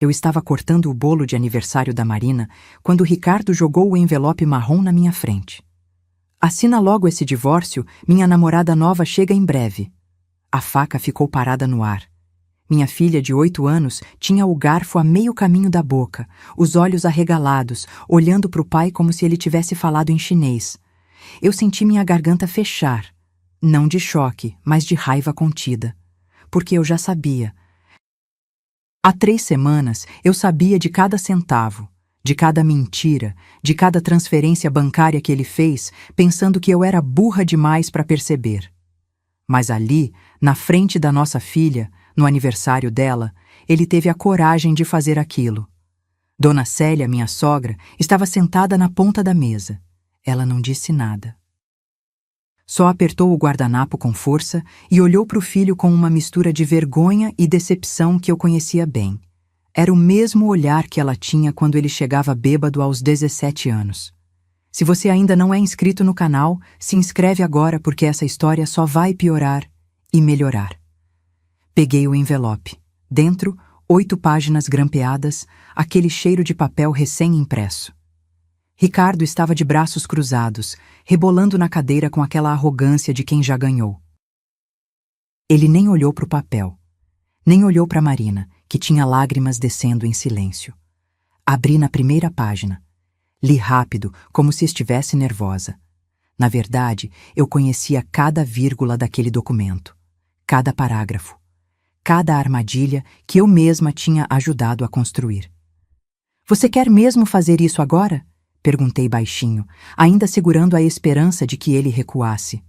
Eu estava cortando o bolo de aniversário da Marina quando Ricardo jogou o envelope marrom na minha frente. Assina logo esse divórcio, minha namorada nova chega em breve. A faca ficou parada no ar. Minha filha de 8 anos tinha o garfo a meio caminho da boca, os olhos arregalados, olhando para o pai como se ele tivesse falado em chinês. Eu senti minha garganta fechar, não de choque, mas de raiva contida, porque eu já sabia. Há 3 semanas eu sabia de cada centavo, de cada mentira, de cada transferência bancária que ele fez, pensando que eu era burra demais para perceber. Mas ali, na frente da nossa filha, no aniversário dela, ele teve a coragem de fazer aquilo. Dona Célia, minha sogra, estava sentada na ponta da mesa. Ela não disse nada. Só apertou o guardanapo com força e olhou para o filho com uma mistura de vergonha e decepção que eu conhecia bem. Era o mesmo olhar que ela tinha quando ele chegava bêbado aos 17 anos. Se você ainda não é inscrito no canal, se inscreve agora porque essa história só vai piorar e melhorar. Peguei o envelope. Dentro, 8 páginas grampeadas, aquele cheiro de papel recém-impresso. Ricardo estava de braços cruzados, rebolando na cadeira com aquela arrogância de quem já ganhou. Ele nem olhou para o papel, nem olhou para Marina, que tinha lágrimas descendo em silêncio. Abri na primeira página. Li rápido, como se estivesse nervosa. Na verdade, eu conhecia cada vírgula daquele documento, cada parágrafo, cada armadilha que eu mesma tinha ajudado a construir. Você quer mesmo fazer isso agora? Perguntei baixinho, ainda segurando a esperança de que ele recuasse.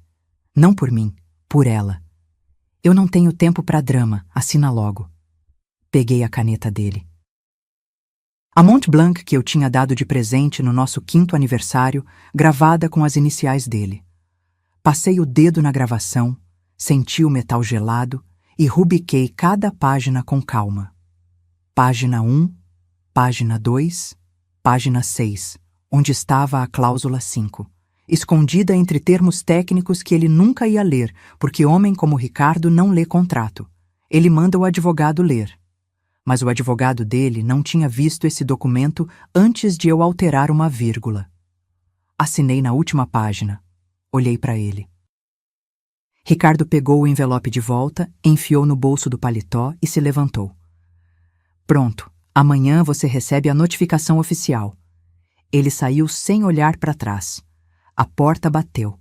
Não por mim, por ela. Eu não tenho tempo para drama, assina logo. Peguei a caneta dele. A Mont Blanc que eu tinha dado de presente no nosso 5º aniversário, gravada com as iniciais dele. Passei o dedo na gravação, senti o metal gelado e rubriquei cada página com calma. Página 1, página 2, página 6. Onde estava a cláusula 5, escondida entre termos técnicos que ele nunca ia ler, porque homem como Ricardo não lê contrato. Ele manda o advogado ler. Mas o advogado dele não tinha visto esse documento antes de eu alterar uma vírgula. Assinei na última página. Olhei para ele. Ricardo pegou o envelope de volta, enfiou no bolso do paletó e se levantou. Pronto, amanhã você recebe a notificação oficial. Ele saiu sem olhar para trás. A porta bateu.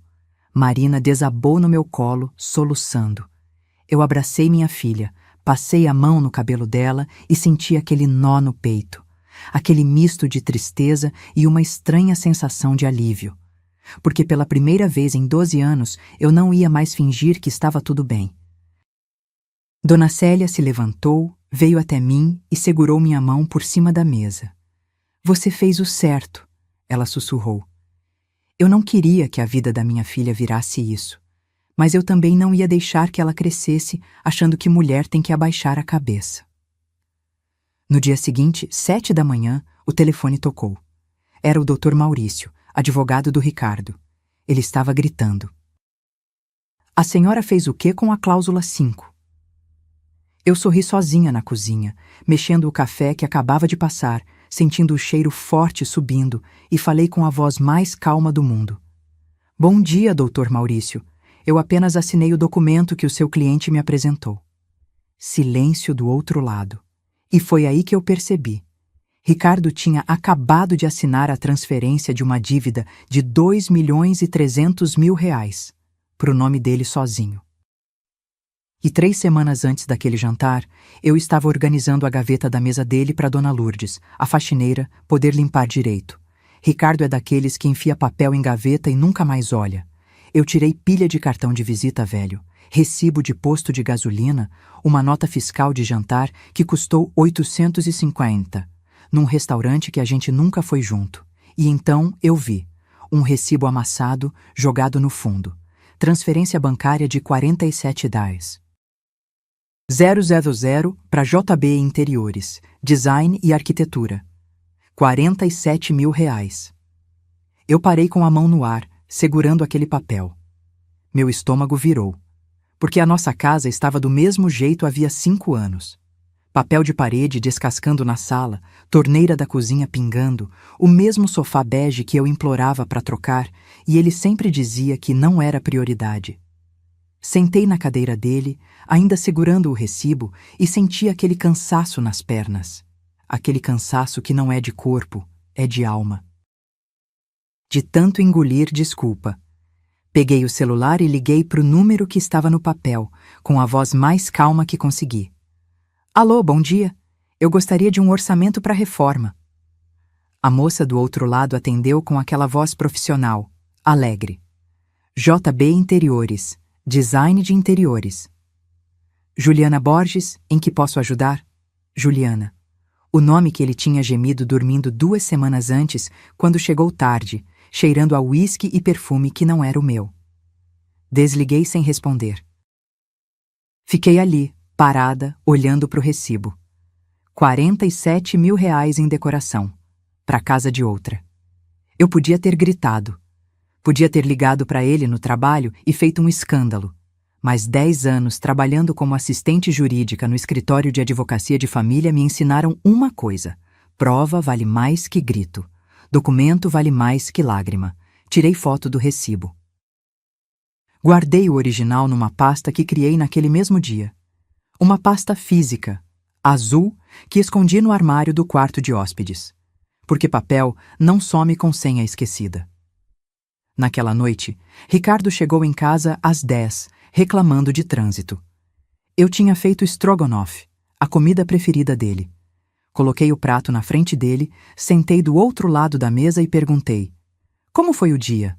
Marina desabou no meu colo, soluçando. Eu abracei minha filha, passei a mão no cabelo dela e senti aquele nó no peito. Aquele misto de tristeza e uma estranha sensação de alívio. Porque pela primeira vez em 12 anos eu não ia mais fingir que estava tudo bem. Dona Célia se levantou, veio até mim e segurou minha mão por cima da mesa. Você fez o certo, ela sussurrou. Eu não queria que a vida da minha filha virasse isso, mas eu também não ia deixar que ela crescesse achando que mulher tem que abaixar a cabeça. No dia seguinte, 7 da manhã, o telefone tocou. Era o Dr. Maurício, advogado do Ricardo. Ele estava gritando. A senhora fez o quê com a cláusula 5? Eu sorri sozinha na cozinha, mexendo o café que acabava de passar, sentindo o cheiro forte subindo, e falei com a voz mais calma do mundo. Bom dia, Dr. Maurício. Eu apenas assinei o documento que o seu cliente me apresentou. Silêncio do outro lado. E foi aí que eu percebi. Ricardo tinha acabado de assinar a transferência de uma dívida de R$2.300.000, pro nome dele sozinho. E 3 semanas antes daquele jantar, eu estava organizando a gaveta da mesa dele para Dona Lourdes, a faxineira, poder limpar direito. Ricardo é daqueles que enfia papel em gaveta e nunca mais olha. Eu tirei pilha de cartão de visita velho, recibo de posto de gasolina, uma nota fiscal de jantar que custou 850, num restaurante que a gente nunca foi junto. E então eu vi um recibo amassado jogado no fundo. Transferência bancária de R$47. 000 para JB Interiores, Design e Arquitetura. R$47.000. Eu parei com a mão no ar, segurando aquele papel. Meu estômago virou, porque a nossa casa estava do mesmo jeito havia 5 anos. Papel de parede descascando na sala, torneira da cozinha pingando, o mesmo sofá bege que eu implorava para trocar, e ele sempre dizia que não era prioridade. Sentei na cadeira dele, ainda segurando o recibo, e senti aquele cansaço nas pernas. Aquele cansaço que não é de corpo, é de alma. De tanto engolir desculpa. Peguei o celular e liguei para o número que estava no papel, com a voz mais calma que consegui. Alô, bom dia. Eu gostaria de um orçamento para reforma. A moça do outro lado atendeu com aquela voz profissional, alegre. JB Interiores, Design de Interiores. Juliana Borges, em que posso ajudar? Juliana. O nome que ele tinha gemido dormindo 2 semanas antes, quando chegou tarde, cheirando a uísque e perfume que não era o meu. Desliguei sem responder. Fiquei ali, parada, olhando para o recibo. 47 mil reais em decoração, para casa de outra. Eu podia ter gritado. Podia ter ligado para ele no trabalho e feito um escândalo. Mas 10 anos trabalhando como assistente jurídica no escritório de advocacia de família me ensinaram uma coisa: prova vale mais que grito. Documento vale mais que lágrima. Tirei foto do recibo. Guardei o original numa pasta que criei naquele mesmo dia. Uma pasta física, azul, que escondi no armário do quarto de hóspedes. Porque papel não some com senha esquecida. Naquela noite, Ricardo chegou em casa às 10, reclamando de trânsito. Eu tinha feito estrogonofe, a comida preferida dele. Coloquei o prato na frente dele, sentei do outro lado da mesa e perguntei: como foi o dia?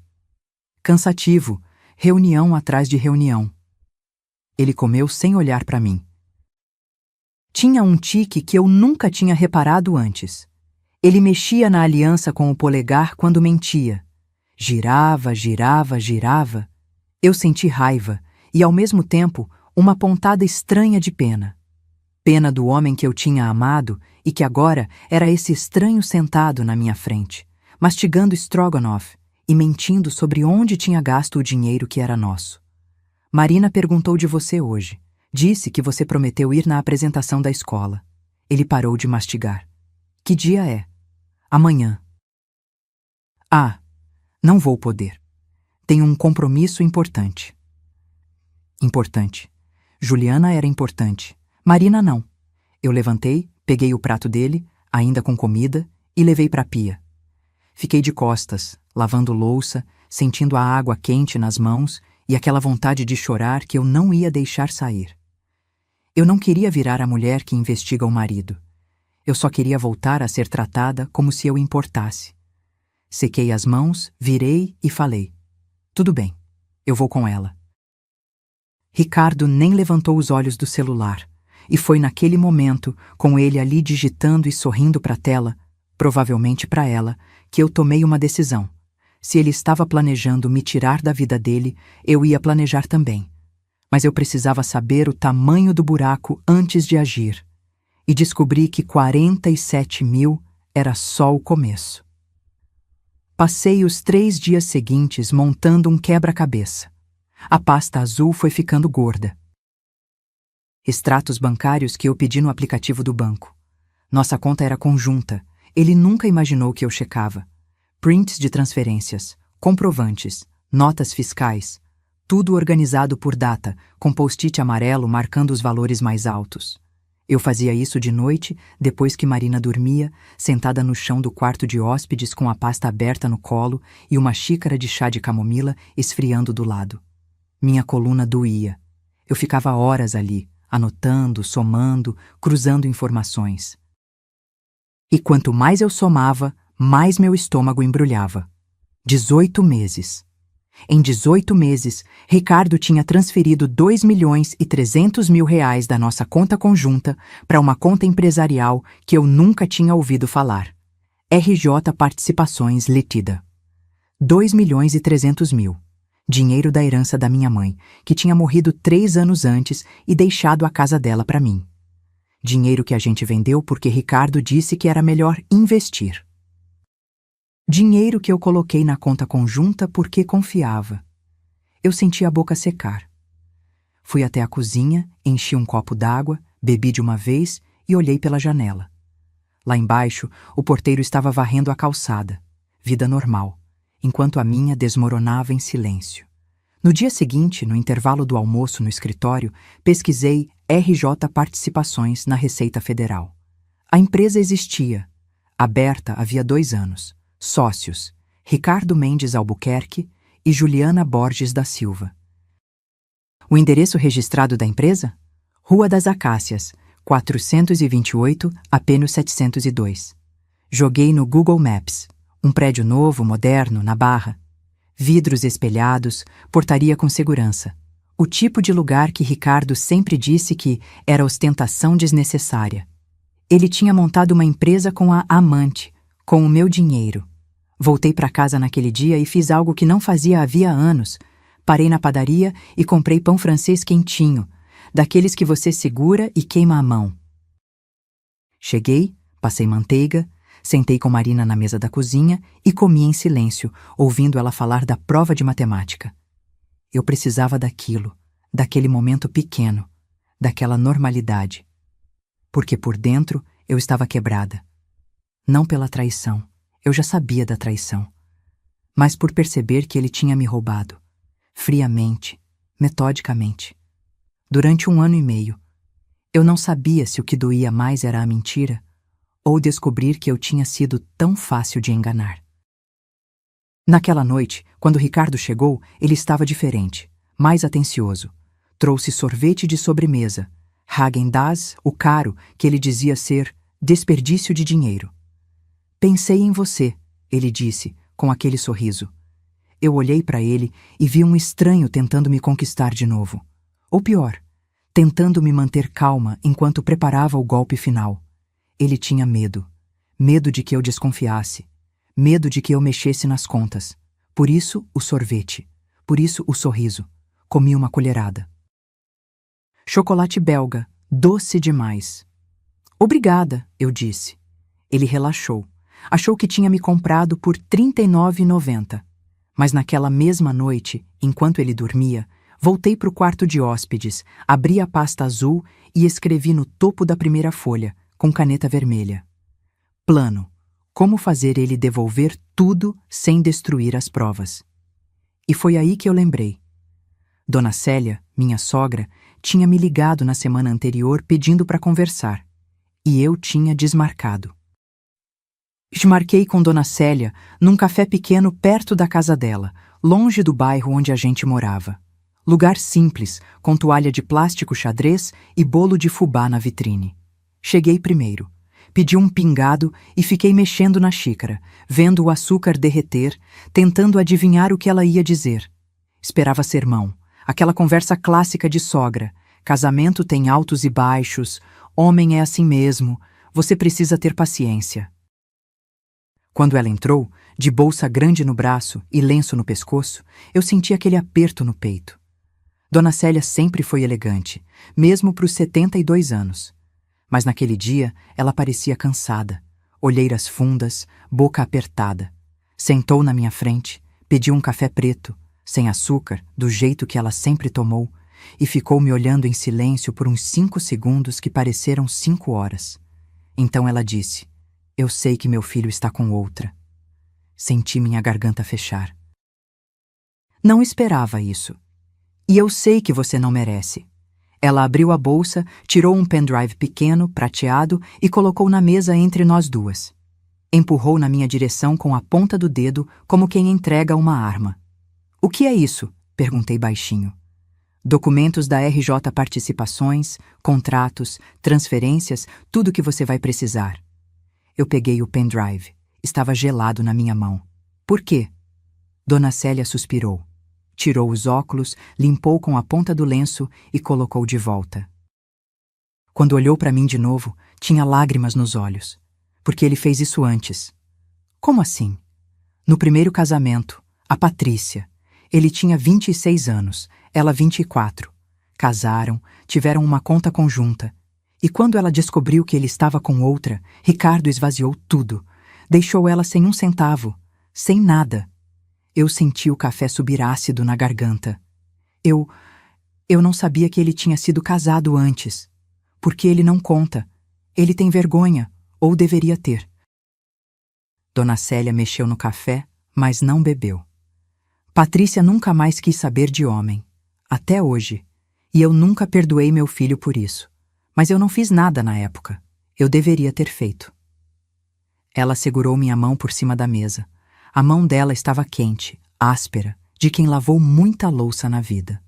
Cansativo, reunião atrás de reunião. Ele comeu sem olhar para mim. Tinha um tique que eu nunca tinha reparado antes. Ele mexia na aliança com o polegar quando mentia. Girava, girava, girava. Eu senti raiva e, ao mesmo tempo, uma pontada estranha de pena. Pena do homem que eu tinha amado e que agora era esse estranho sentado na minha frente, mastigando estrogonofe e mentindo sobre onde tinha gasto o dinheiro que era nosso. Marina perguntou de você hoje. Disse que você prometeu ir na apresentação da escola. Ele parou de mastigar. Que dia é? Amanhã. Ah, não vou poder. Tenho um compromisso importante. Importante. Juliana era importante. Marina não. Eu levantei, peguei o prato dele, ainda com comida, e levei para a pia. Fiquei de costas, lavando louça, sentindo a água quente nas mãos e aquela vontade de chorar que eu não ia deixar sair. Eu não queria virar a mulher que investiga o marido. Eu só queria voltar a ser tratada como se eu importasse. Sequei as mãos, virei e falei: tudo bem, eu vou com ela. Ricardo nem levantou os olhos do celular, e foi naquele momento, com ele ali digitando e sorrindo para a tela, provavelmente para ela, que eu tomei uma decisão. Se ele estava planejando me tirar da vida dele, eu ia planejar também. Mas eu precisava saber o tamanho do buraco antes de agir. E descobri que 47 mil era só o começo. Passei os 3 dias seguintes montando um quebra-cabeça. A pasta azul foi ficando gorda. Extratos bancários que eu pedi no aplicativo do banco. Nossa conta era conjunta. Ele nunca imaginou que eu checava. Prints de transferências, comprovantes, notas fiscais. Tudo organizado por data, com post-it amarelo marcando os valores mais altos. Eu fazia isso de noite, depois que Marina dormia, sentada no chão do quarto de hóspedes com a pasta aberta no colo e uma xícara de chá de camomila esfriando do lado. Minha coluna doía. Eu ficava horas ali, anotando, somando, cruzando informações. E quanto mais eu somava, mais meu estômago embrulhava. 18 meses. Em 18 meses, Ricardo tinha transferido 2.300.000 reais da nossa conta conjunta para uma conta empresarial que eu nunca tinha ouvido falar. RJ Participações Ltda. 2.300.000. Dinheiro da herança da minha mãe, que tinha morrido 3 anos antes e deixado a casa dela para mim. Dinheiro que a gente vendeu porque Ricardo disse que era melhor investir. Dinheiro que eu coloquei na conta conjunta porque confiava. Eu senti a boca secar. Fui até a cozinha, enchi um copo d'água, bebi de uma vez e olhei pela janela. Lá embaixo, o porteiro estava varrendo a calçada. Vida normal, enquanto a minha desmoronava em silêncio. No dia seguinte, no intervalo do almoço no escritório, pesquisei RJ Participações na Receita Federal. A empresa existia. Aberta havia 2 anos. Sócios: Ricardo Mendes Albuquerque e Juliana Borges da Silva. O endereço registrado da empresa? Rua das Acácias, 428, AP 702. Joguei no Google Maps. Um prédio novo, moderno, na Barra. Vidros espelhados, portaria com segurança. O tipo de lugar que Ricardo sempre disse que era ostentação desnecessária. Ele tinha montado uma empresa com a amante, com o meu dinheiro. Voltei para casa naquele dia e fiz algo que não fazia havia anos. Parei na padaria e comprei pão francês quentinho, daqueles que você segura e queima a mão. Cheguei, passei manteiga, sentei com Marina na mesa da cozinha e comi em silêncio, ouvindo ela falar da prova de matemática. Eu precisava daquilo, daquele momento pequeno, daquela normalidade. Porque por dentro eu estava quebrada. Não pela traição, eu já sabia da traição, mas por perceber que ele tinha me roubado, friamente, metodicamente. Durante 1 ano e meio, eu não sabia se o que doía mais era a mentira ou descobrir que eu tinha sido tão fácil de enganar. Naquela noite, quando Ricardo chegou, ele estava diferente, mais atencioso. Trouxe sorvete de sobremesa, Häagen-Dazs, o caro, que ele dizia ser desperdício de dinheiro. Pensei em você, ele disse, com aquele sorriso. Eu olhei para ele e vi um estranho tentando me conquistar de novo. Ou pior, tentando me manter calma enquanto preparava o golpe final. Ele tinha medo. Medo de que eu desconfiasse. Medo de que eu mexesse nas contas. Por isso, o sorvete. Por isso, o sorriso. Comi uma colherada. Chocolate belga, doce demais. Obrigada, eu disse. Ele relaxou. Achou que tinha me comprado por R$ 39,90. Mas naquela mesma noite, enquanto ele dormia, voltei para o quarto de hóspedes, abri a pasta azul e escrevi no topo da primeira folha, com caneta vermelha: plano: como fazer ele devolver tudo sem destruir as provas. E foi aí que eu lembrei. Dona Célia, minha sogra, tinha me ligado na semana anterior pedindo para conversar. E eu tinha desmarcado. Desmarquei com Dona Célia num café pequeno perto da casa dela, longe do bairro onde a gente morava. Lugar simples, com toalha de plástico xadrez e bolo de fubá na vitrine. Cheguei primeiro. Pedi um pingado e fiquei mexendo na xícara, vendo o açúcar derreter, tentando adivinhar o que ela ia dizer. Esperava sermão, aquela conversa clássica de sogra. Casamento tem altos e baixos, homem é assim mesmo, você precisa ter paciência. Quando ela entrou, de bolsa grande no braço e lenço no pescoço, eu senti aquele aperto no peito. Dona Célia sempre foi elegante, mesmo para os 72 anos. Mas naquele dia ela parecia cansada, olheiras fundas, boca apertada. Sentou na minha frente, pediu um café preto, sem açúcar, do jeito que ela sempre tomou, e ficou me olhando em silêncio por uns 5 segundos que pareceram 5 horas. Então ela disse: eu sei que meu filho está com outra. Senti minha garganta fechar. Não esperava isso. E eu sei que você não merece. Ela abriu a bolsa, tirou um pendrive pequeno, prateado, e colocou na mesa entre nós duas. Empurrou na minha direção com a ponta do dedo, como quem entrega uma arma. O que é isso? Perguntei baixinho. Documentos da RJ Participações, contratos, transferências, tudo o que você vai precisar. Eu peguei o pendrive. Estava gelado na minha mão. Por quê? Dona Célia suspirou. Tirou os óculos, limpou com a ponta do lenço e colocou de volta. Quando olhou para mim de novo, tinha lágrimas nos olhos. Porque ele fez isso antes. Como assim? No primeiro casamento, a Patrícia. Ele tinha 26 anos, ela 24. Casaram, tiveram uma conta conjunta. E quando ela descobriu que ele estava com outra, Ricardo esvaziou tudo. Deixou ela sem 1 centavo, sem nada. Eu senti o café subir ácido na garganta. Eu não sabia que ele tinha sido casado antes. Porque ele não conta. Ele tem vergonha, ou deveria ter. Dona Célia mexeu no café, mas não bebeu. Patrícia nunca mais quis saber de homem, até hoje, e eu nunca perdoei meu filho por isso. Mas eu não fiz nada na época. Eu deveria ter feito. Ela segurou minha mão por cima da mesa. A mão dela estava quente, áspera, de quem lavou muita louça na vida.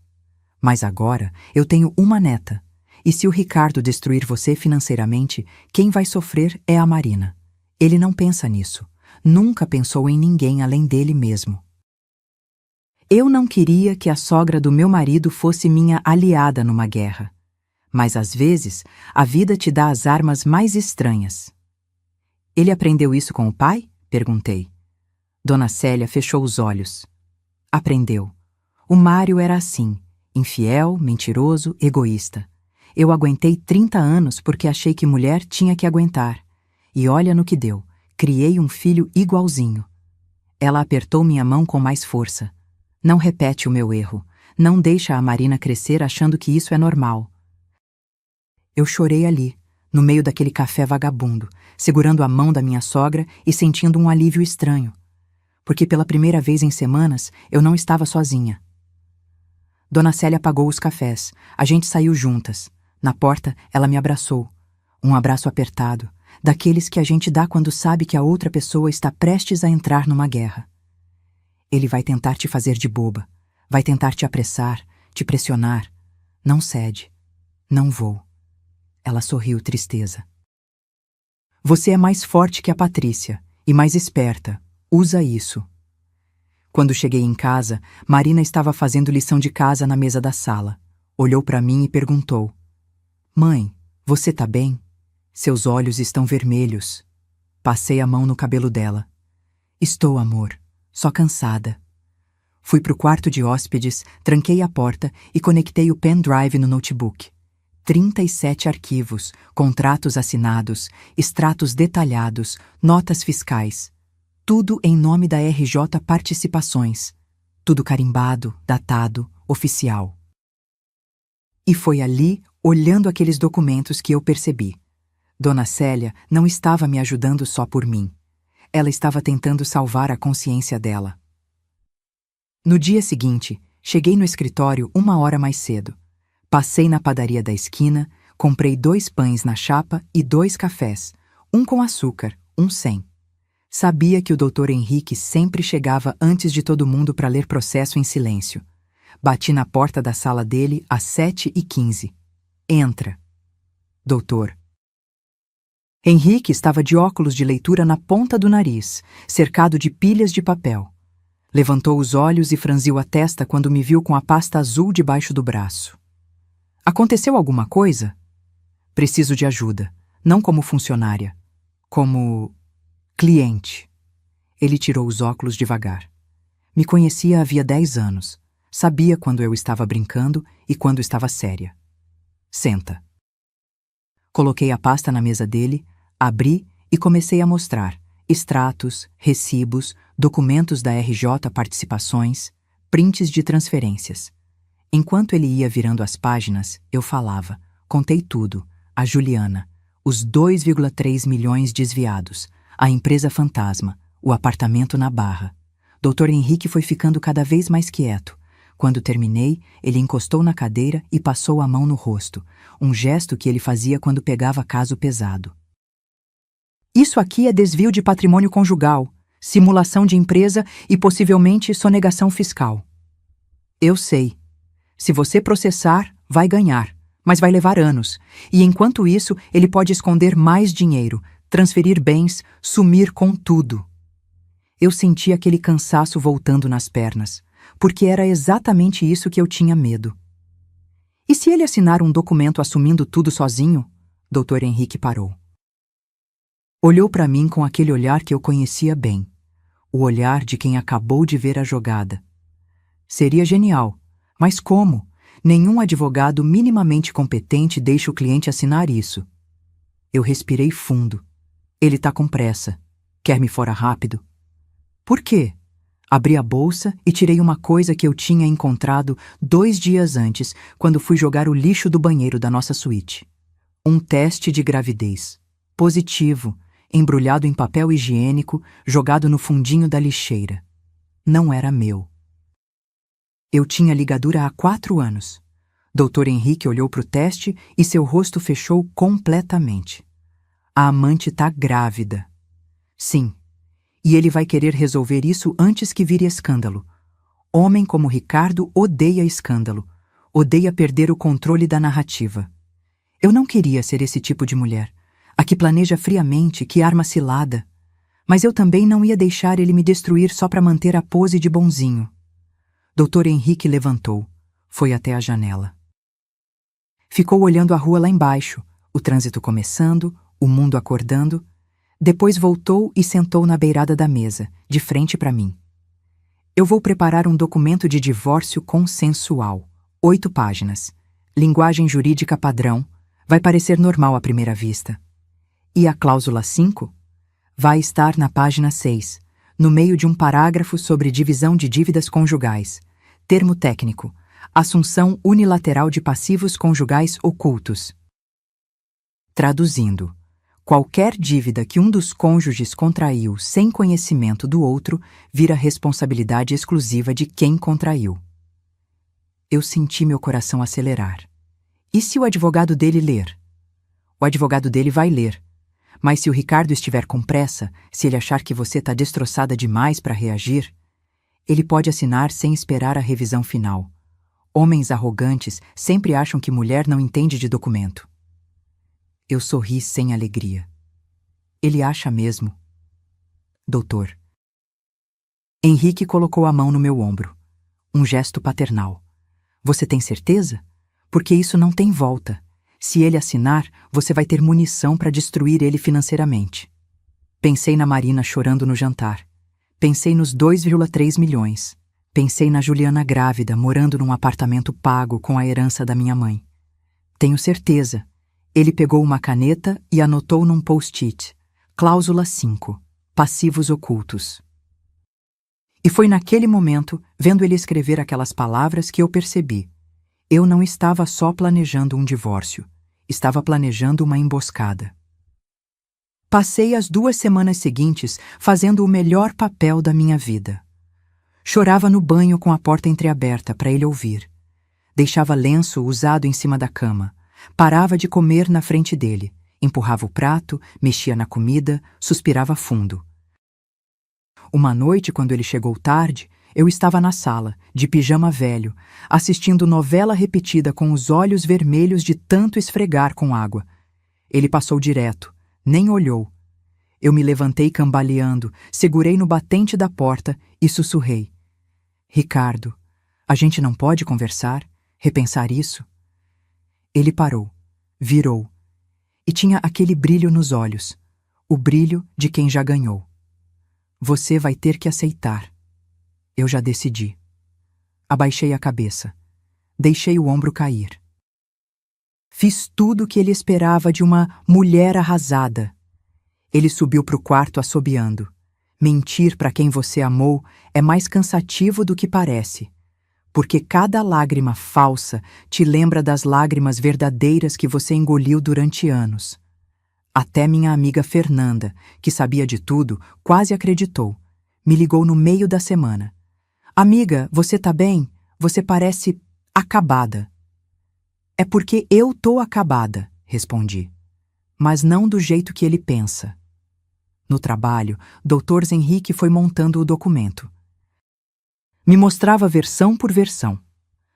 Mas agora eu tenho uma neta, e se o Ricardo destruir você financeiramente, quem vai sofrer é a Marina. Ele não pensa nisso. Nunca pensou em ninguém além dele mesmo. Eu não queria que a sogra do meu marido fosse minha aliada numa guerra. Mas às vezes, a vida te dá as armas mais estranhas. Ele aprendeu isso com o pai? Perguntei. Dona Célia fechou os olhos. Aprendeu. O Mário era assim, infiel, mentiroso, egoísta. Eu aguentei 30 anos porque achei que mulher tinha que aguentar. E olha no que deu. Criei um filho igualzinho. Ela apertou minha mão com mais força. Não repete o meu erro. Não deixa a Marina crescer achando que isso é normal. Eu chorei ali, no meio daquele café vagabundo, segurando a mão da minha sogra e sentindo um alívio estranho. Porque pela primeira vez em semanas, eu não estava sozinha. Dona Célia apagou os cafés. A gente saiu juntas. Na porta, ela me abraçou. Um abraço apertado, daqueles que a gente dá quando sabe que a outra pessoa está prestes a entrar numa guerra. Ele vai tentar te fazer de boba. Vai tentar te apressar, te pressionar. Não cede. Não vou. Ela sorriu tristeza. Você é mais forte que a Patrícia e mais esperta. Usa isso. Quando cheguei em casa, Marina estava fazendo lição de casa na mesa da sala. Olhou para mim e perguntou: Mãe, você tá bem? Seus olhos estão vermelhos. Passei a mão no cabelo dela. Estou, amor, só cansada. Fui pro quarto de hóspedes, tranquei a porta e conectei o pendrive no notebook. 37 arquivos, contratos assinados, extratos detalhados, notas fiscais. Tudo em nome da RJ Participações. Tudo carimbado, datado, oficial. E foi ali, olhando aqueles documentos, que eu percebi. Dona Célia não estava me ajudando só por mim. Ela estava tentando salvar a consciência dela. No dia seguinte, cheguei no escritório 1 hora mais cedo. Passei na padaria da esquina, comprei 2 pães na chapa e 2 cafés, um com açúcar, um sem. Sabia que o Dr. Henrique sempre chegava antes de todo mundo para ler processo em silêncio. Bati na porta da sala dele às 7h15. Entra. Doutor. Henrique estava de óculos de leitura na ponta do nariz, cercado de pilhas de papel. Levantou os olhos e franziu a testa quando me viu com a pasta azul debaixo do braço. Aconteceu alguma coisa? Preciso de ajuda, não como funcionária, como cliente. Ele tirou os óculos devagar. Me conhecia havia 10 anos. Sabia quando eu estava brincando e quando estava séria. Senta. Coloquei a pasta na mesa dele, abri e comecei a mostrar extratos, recibos, documentos da RJ Participações, prints de transferências. Enquanto ele ia virando as páginas, eu falava. Contei tudo. A Juliana, os 2,3 milhões desviados, a empresa fantasma, o apartamento na Barra. Dr. Henrique foi ficando cada vez mais quieto. Quando terminei, ele encostou na cadeira e passou a mão no rosto, um gesto que ele fazia quando pegava caso pesado. Isso aqui é desvio de patrimônio conjugal, simulação de empresa e possivelmente sonegação fiscal. Eu sei. Se você processar, vai ganhar, mas vai levar anos. E enquanto isso, ele pode esconder mais dinheiro, transferir bens, sumir com tudo. Eu senti aquele cansaço voltando nas pernas, porque era exatamente isso que eu tinha medo. E se ele assinar um documento assumindo tudo sozinho? Dr. Henrique parou. Olhou para mim com aquele olhar que eu conhecia bem, o olhar de quem acabou de ver a jogada. Seria genial. Mas como? Nenhum advogado minimamente competente deixa o cliente assinar isso. Eu respirei fundo. Ele tá com pressa. Quer me fora rápido? Por quê? Abri a bolsa e tirei uma coisa que eu tinha encontrado 2 dias antes, quando fui jogar o lixo do banheiro da nossa suíte. Um teste de gravidez. Positivo, embrulhado em papel higiênico, jogado no fundinho da lixeira. Não era meu. Eu tinha ligadura há 4 anos. Dr. Henrique olhou para o teste e seu rosto fechou completamente. A amante tá grávida. Sim. E ele vai querer resolver isso antes que vire escândalo. Homem como Ricardo odeia escândalo. Odeia perder o controle da narrativa. Eu não queria ser esse tipo de mulher, a que planeja friamente, que arma cilada. Mas eu também não ia deixar ele me destruir só para manter a pose de bonzinho. Dr. Henrique levantou. Foi até a janela. Ficou olhando a rua lá embaixo, o trânsito começando, o mundo acordando. Depois voltou e sentou na beirada da mesa, de frente para mim. Eu vou preparar um documento de divórcio consensual. 8 páginas. Linguagem jurídica padrão. Vai parecer normal à primeira vista. E a cláusula 5? Vai estar na página 6, no meio de um parágrafo sobre divisão de dívidas conjugais. Termo técnico: assunção unilateral de passivos conjugais ocultos. Traduzindo: qualquer dívida que um dos cônjuges contraiu sem conhecimento do outro vira responsabilidade exclusiva de quem contraiu. Eu senti meu coração acelerar. E se o advogado dele ler? O advogado dele vai ler. Mas se o Ricardo estiver com pressa, se ele achar que você está destroçada demais para reagir, ele pode assinar sem esperar a revisão final. Homens arrogantes sempre acham que mulher não entende de documento. Eu sorri sem alegria. Ele acha mesmo. Doutor. Henrique colocou a mão no meu ombro. Um gesto paternal. Você tem certeza? Porque isso não tem volta. Se ele assinar, você vai ter munição para destruir ele financeiramente. Pensei na Marina chorando no jantar. Pensei nos 2,3 milhões. Pensei na Juliana grávida, morando num apartamento pago com a herança da minha mãe. Tenho certeza. Ele pegou uma caneta e anotou num post-it. Cláusula 5. Passivos ocultos. E foi naquele momento, vendo ele escrever aquelas palavras, que eu percebi. Eu não estava só planejando um divórcio. Estava planejando uma emboscada. Passei as 2 semanas seguintes fazendo o melhor papel da minha vida. Chorava no banho com a porta entreaberta para ele ouvir. Deixava lenço usado em cima da cama. Parava de comer na frente dele. Empurrava o prato, mexia na comida, suspirava fundo. Uma noite, quando ele chegou tarde, eu estava na sala, de pijama velho, assistindo novela repetida com os olhos vermelhos de tanto esfregar com água. Ele passou direto, nem olhou. Eu me levantei cambaleando, segurei no batente da porta e sussurrei. Ricardo, a gente não pode conversar, repensar isso? Ele parou, virou, e tinha aquele brilho nos olhos, o brilho de quem já ganhou. Você vai ter que aceitar. Eu já decidi. Abaixei a cabeça. Deixei o ombro cair. Fiz tudo o que ele esperava de uma mulher arrasada. Ele subiu para o quarto assobiando. Mentir para quem você amou é mais cansativo do que parece, porque cada lágrima falsa te lembra das lágrimas verdadeiras que você engoliu durante anos. Até minha amiga Fernanda, que sabia de tudo, quase acreditou. Me ligou no meio da semana. Amiga, você tá bem? Você parece acabada. É porque eu tô acabada, respondi. Mas não do jeito que ele pensa. No trabalho, Dr. Henrique foi montando o documento. Me mostrava versão por versão.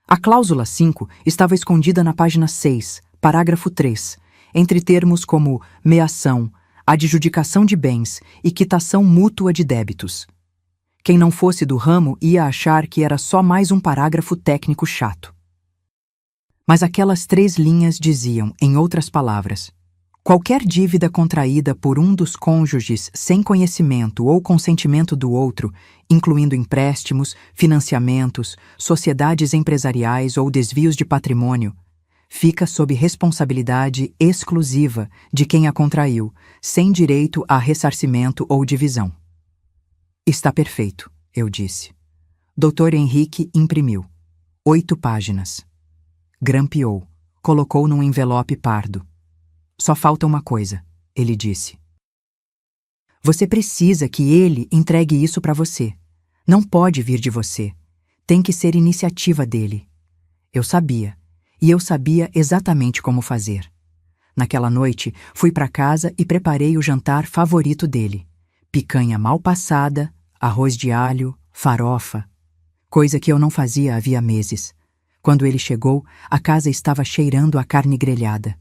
A cláusula 5 estava escondida na página 6, parágrafo 3, entre termos como meação, adjudicação de bens e quitação mútua de débitos. Quem não fosse do ramo ia achar que era só mais um parágrafo técnico chato. Mas aquelas 3 linhas diziam, em outras palavras, qualquer dívida contraída por um dos cônjuges sem conhecimento ou consentimento do outro, incluindo empréstimos, financiamentos, sociedades empresariais ou desvios de patrimônio, fica sob responsabilidade exclusiva de quem a contraiu, sem direito a ressarcimento ou divisão. Está perfeito, eu disse. Dr. Henrique imprimiu. 8 páginas. Grampeou. Colocou num envelope pardo. Só falta uma coisa, ele disse. Você precisa que ele entregue isso para você. Não pode vir de você. Tem que ser iniciativa dele. Eu sabia, e eu sabia exatamente como fazer. Naquela noite, fui para casa e preparei o jantar favorito dele. Picanha mal passada, arroz de alho, farofa. Coisa que eu não fazia havia meses. Quando ele chegou, a casa estava cheirando a carne grelhada.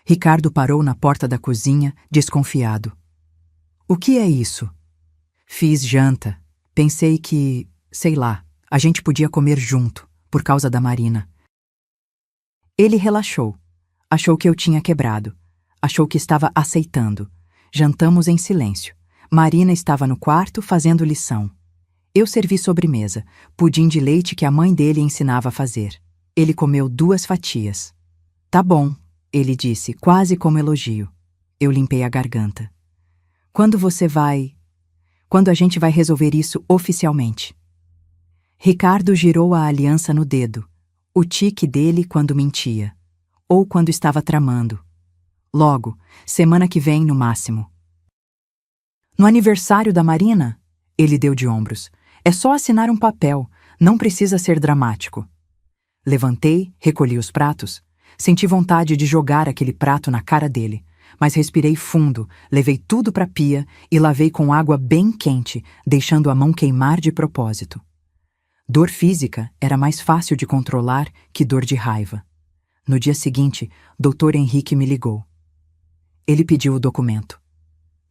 Ricardo parou na porta da cozinha, desconfiado. O que é isso? Fiz janta. Pensei que, sei lá, a gente podia comer junto, por causa da Marina. Ele relaxou. Achou que eu tinha quebrado. Achou que estava aceitando. Jantamos em silêncio. Marina estava no quarto fazendo lição. Eu servi sobremesa, pudim de leite que a mãe dele ensinava a fazer. Ele comeu 2 fatias. Tá bom, ele disse, quase como elogio. Eu limpei a garganta. Quando você vai... Quando a gente vai resolver isso oficialmente? Ricardo girou a aliança no dedo. O tique dele quando mentia. Ou quando estava tramando. Logo, semana que vem no máximo. No aniversário da Marina? Ele deu de ombros. É só assinar um papel, não precisa ser dramático. Levantei, recolhi os pratos. Senti vontade de jogar aquele prato na cara dele, mas respirei fundo, levei tudo para a pia e lavei com água bem quente, deixando a mão queimar de propósito. Dor física era mais fácil de controlar que dor de raiva. No dia seguinte, Dr. Henrique me ligou. Ele pediu o documento.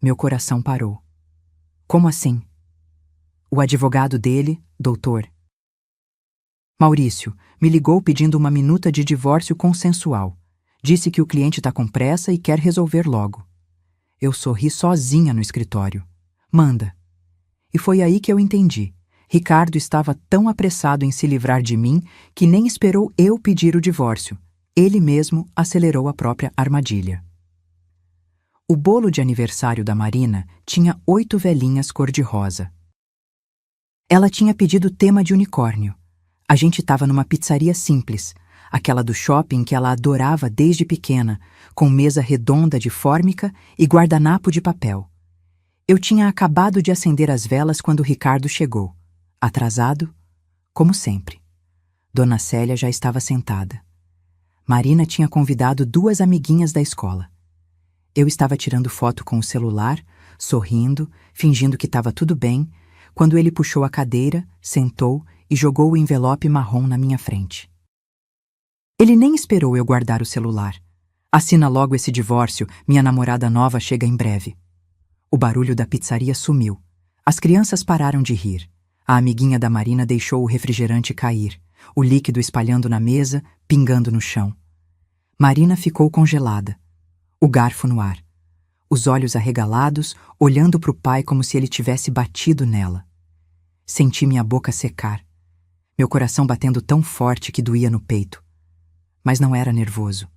Meu coração parou. Como assim? O advogado dele, doutor Maurício, me ligou pedindo uma minuta de divórcio consensual. Disse que o cliente está com pressa e quer resolver logo. Eu sorri sozinha no escritório. Manda. E foi aí que eu entendi. Ricardo estava tão apressado em se livrar de mim que nem esperou eu pedir o divórcio. Ele mesmo acelerou a própria armadilha. O bolo de aniversário da Marina tinha 8 velhinhas cor-de-rosa. Ela tinha pedido tema de unicórnio. A gente estava numa pizzaria simples, aquela do shopping que ela adorava desde pequena, com mesa redonda de fórmica e guardanapo de papel. Eu tinha acabado de acender as velas quando Ricardo chegou. Atrasado, como sempre. Dona Célia já estava sentada. Marina tinha convidado 2 amiguinhas da escola. Eu estava tirando foto com o celular, sorrindo, fingindo que estava tudo bem, quando ele puxou a cadeira, sentou e jogou o envelope marrom na minha frente. Ele nem esperou eu guardar o celular. Assina logo esse divórcio, minha namorada nova chega em breve. O barulho da pizzaria sumiu. As crianças pararam de rir. A amiguinha da Marina deixou o refrigerante cair, o líquido espalhando na mesa, pingando no chão. Marina ficou congelada, o garfo no ar, os olhos arregalados, olhando para o pai como se ele tivesse batido nela. Senti minha boca secar, meu coração batendo tão forte que doía no peito. Mas não era nervoso.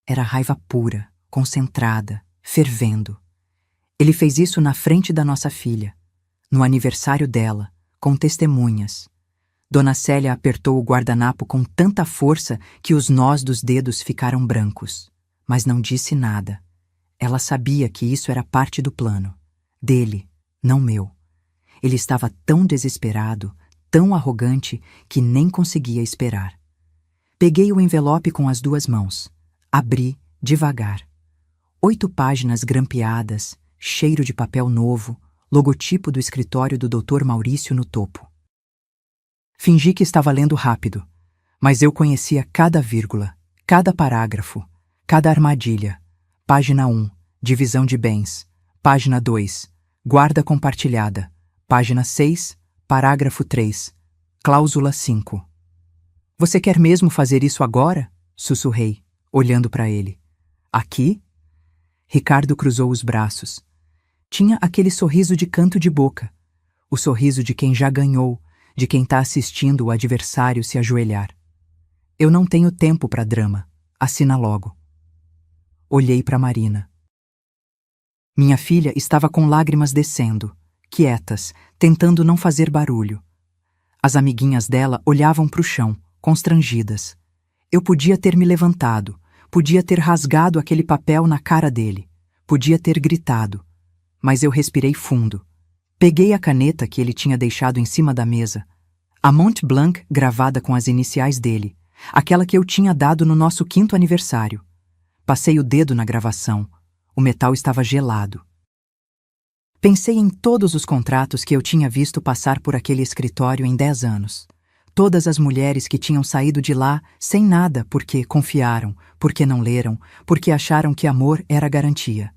Era raiva pura, concentrada, fervendo. Ele fez isso na frente da nossa filha, no aniversário dela, com testemunhas. Dona Célia apertou o guardanapo com tanta força que os nós dos dedos ficaram brancos, mas não disse nada. Ela sabia que isso era parte do plano. Dele, não meu. Ele estava tão desesperado, tão arrogante, que nem conseguia esperar. Peguei o envelope com as 2 mãos. Abri, devagar. 8 páginas grampeadas, cheiro de papel novo, logotipo do escritório do Dr. Maurício no topo. Fingi que estava lendo rápido, mas eu conhecia cada vírgula, cada parágrafo, cada armadilha. Página 1, divisão de bens. Página 2, guarda compartilhada. Página 6, parágrafo 3, cláusula 5. Você quer mesmo fazer isso agora? Sussurrei, olhando para ele. Aqui? Ricardo cruzou os braços. Tinha aquele sorriso de canto de boca, o sorriso de quem já ganhou, de quem está assistindo o adversário se ajoelhar. Eu não tenho tempo para drama. Assina logo. Olhei para Marina. Minha filha estava com lágrimas descendo, quietas, tentando não fazer barulho. As amiguinhas dela olhavam para o chão, constrangidas. Eu podia ter me levantado, podia ter rasgado aquele papel na cara dele, podia ter gritado. Mas eu respirei fundo. Peguei a caneta que ele tinha deixado em cima da mesa, a Mont Blanc gravada com as iniciais dele, aquela que eu tinha dado no nosso 5º aniversário. Passei o dedo na gravação. O metal estava gelado. Pensei em todos os contratos que eu tinha visto passar por aquele escritório em 10 anos. Todas as mulheres que tinham saído de lá sem nada porque confiaram, porque não leram, porque acharam que amor era garantia.